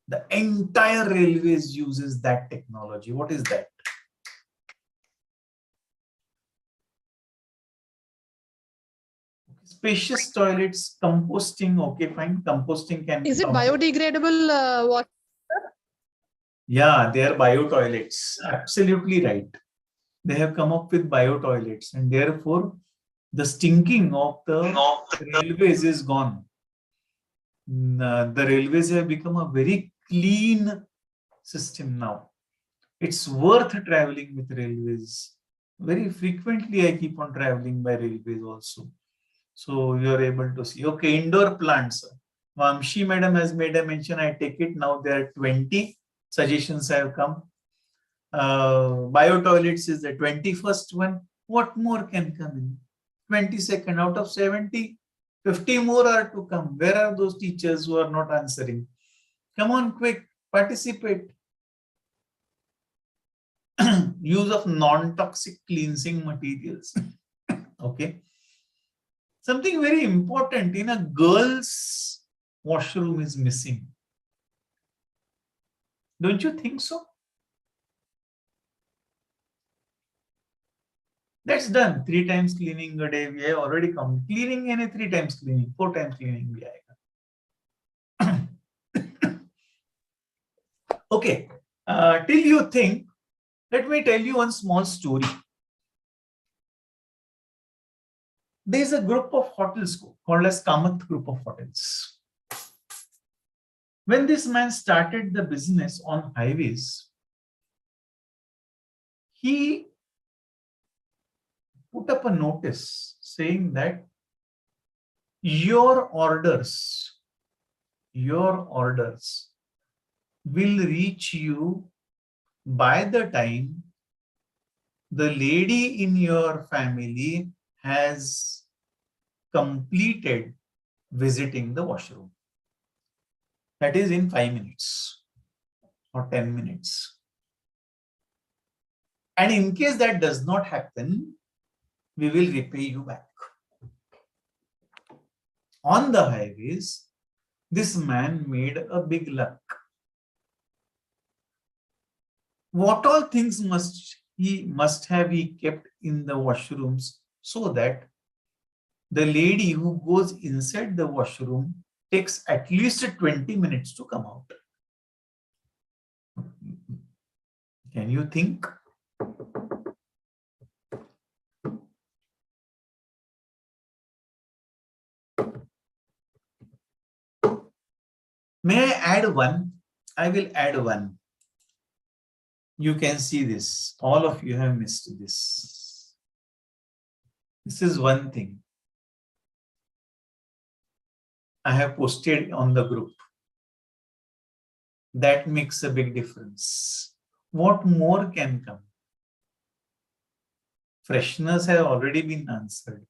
The entire railways uses that technology. What is that? Spacious toilets, composting, okay, fine. Composting can be. Is it biodegradable water? Yeah, they are bio toilets. Absolutely right. They have come up with bio toilets, and therefore the stinking of the railways is gone. The railways have become a very clean system now. It's worth traveling with railways. Very frequently I keep on traveling by railways also. So you're able to see. Okay, indoor plants. Vamshi madam has made a mention. I take it now there are 20 suggestions have come. Bio toilets is the 21st one. What more can come in? 22nd out of 70. 50 more are to come. Where are those teachers who are not answering? Come on, quick, participate. Use of non-toxic cleansing materials. Okay. Something very important in a girl's washroom is missing. Don't you think so? That's done. 3 times cleaning a day. We have already come. Cleaning and 3 times cleaning, 4 times cleaning. Okay. Till you think, let me tell you one small story. There is a group of hotels called as Kamath Group of Hotels. When this man started the business on highways, he put up a notice saying that your orders will reach you by the time the lady in your family has completed visiting the washroom. That is in 5 minutes or 10 minutes. And in case that does not happen, we will repay you back. On the highways, this man made a big luck. What all things must have kept in the washrooms so that the lady who goes inside the washroom takes at least 20 minutes to come out. Can you think? May I add one? I will add one. You can see this. All of you have missed this. This is one thing I have posted on the group. That makes a big difference. What more can come? Freshness has already been answered.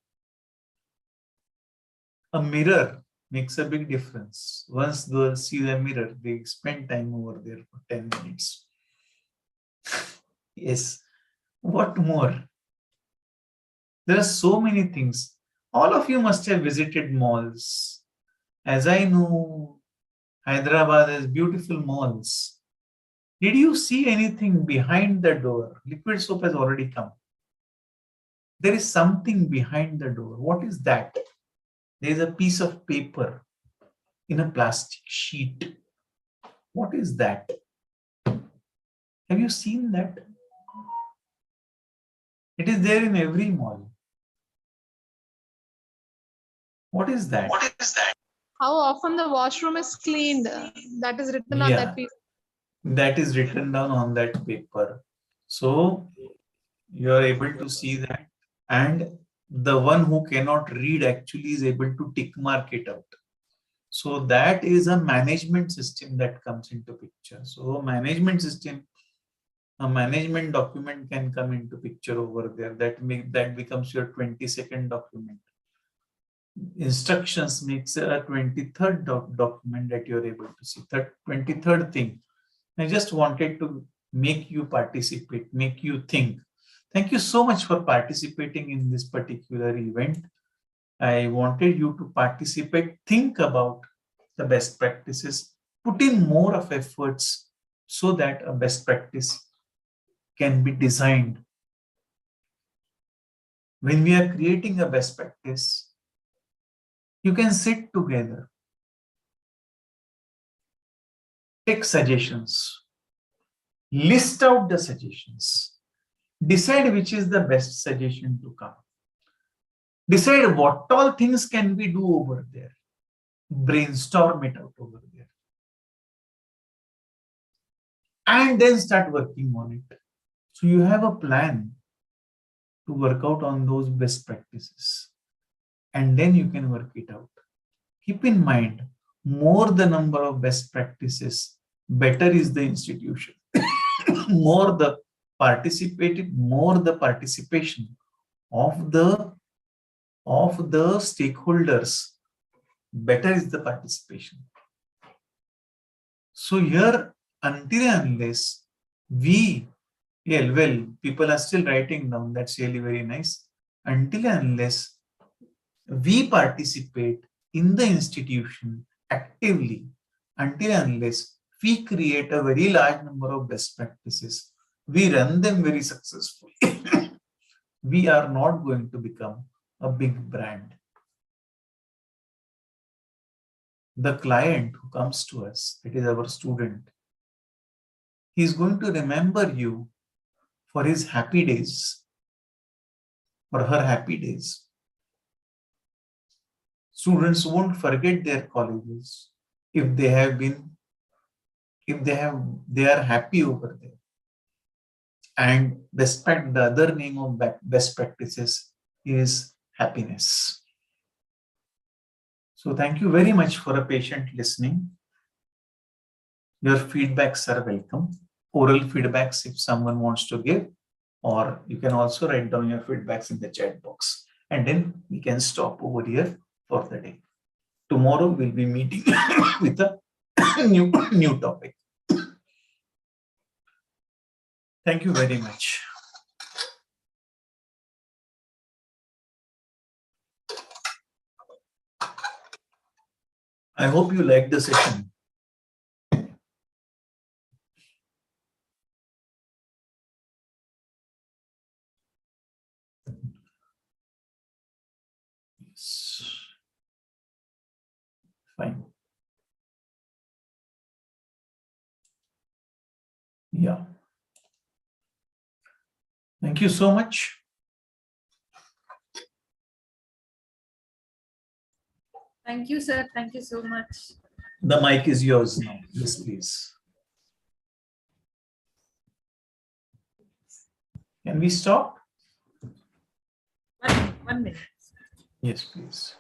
A mirror makes a big difference. Once girls see the mirror, they spend time over there for 10 minutes. Yes. What more? There are so many things. All of you must have visited malls. As I know, Hyderabad has beautiful malls. Did you see anything behind the door? Liquid soap has already come. There is something behind the door. What is that? There is a piece of paper in a plastic sheet. What is that? Have you seen that? It is there in every mall. What is that? What is that? How often the washroom is cleaned? That is written on that piece. That is written down on that paper. So you are able to see that. And the one who cannot read actually is able to tick mark it out. So that is a management system that comes into picture. So management system, a management document can come into picture over there. That becomes your 22nd document. Instructions makes a 23rd document that you're able to see. 23rd thing. I just wanted to make you participate, make you think. Thank you so much for participating in this particular event. I wanted you to participate, think about the best practices, put in more of efforts so that a best practice can be designed. When we are creating a best practice, you can sit together, take suggestions, list out the suggestions, decide which is the best suggestion to come. Decide what all things can we do over there. Brainstorm it out over there. And then start working on it. So you have a plan to work out on those best practices. And then you can work it out. Keep in mind, more the number of best practices, better is the institution. More the participation of the stakeholders, better is the participation. So here, until and unless people are still writing down, that's really very nice. Until and unless we participate in the institution actively, until and unless we create a very large number of best practices, we run them very successfully, we are not going to become a big brand. The client who comes to us, it is our student, he is going to remember you for his happy days, for her happy days. Students won't forget their colleges if they are happy over there. And the other name of best practices is happiness. So thank you very much for a patient listening. Your feedbacks are welcome. Oral feedbacks if someone wants to give, or you can also write down your feedbacks in the chat box. And then we can stop over here for the day. Tomorrow we'll be meeting with a new topic. Thank you very much. I hope you liked the session. Yes. Fine. Yeah. Thank you so much. Thank you, sir. Thank you so much. The mic is yours now. Yes, please. Can we stop? 1 minute. Yes, please.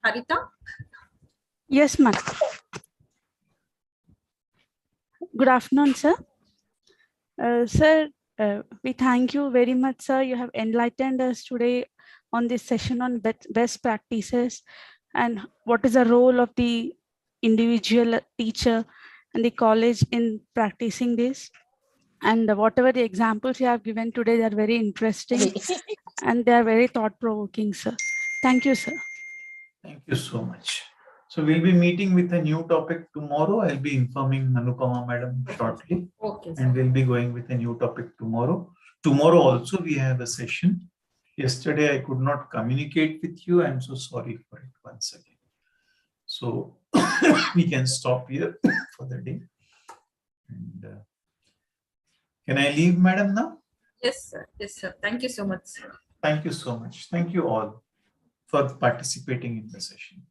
Harita? Yes, ma'am. Good afternoon, sir. Sir, we thank you very much, sir. You have enlightened us today on this session on best practices and what is the role of the individual teacher and the college in practicing this. And whatever the examples you have given today, they are very interesting and they are very thought-provoking, sir. Thank you, sir. Thank you so much. So we'll be meeting with a new topic tomorrow. I'll be informing Anupama madam shortly. Okay. And we'll be going with a new topic tomorrow. Tomorrow also we have a session. Yesterday I could not communicate with you. I'm so sorry for it once again. So we can stop here for the day. And, can I leave, madam, now? Yes, sir. Yes, sir. Thank you so much, sir. Thank you so much. Thank you all for participating in the session.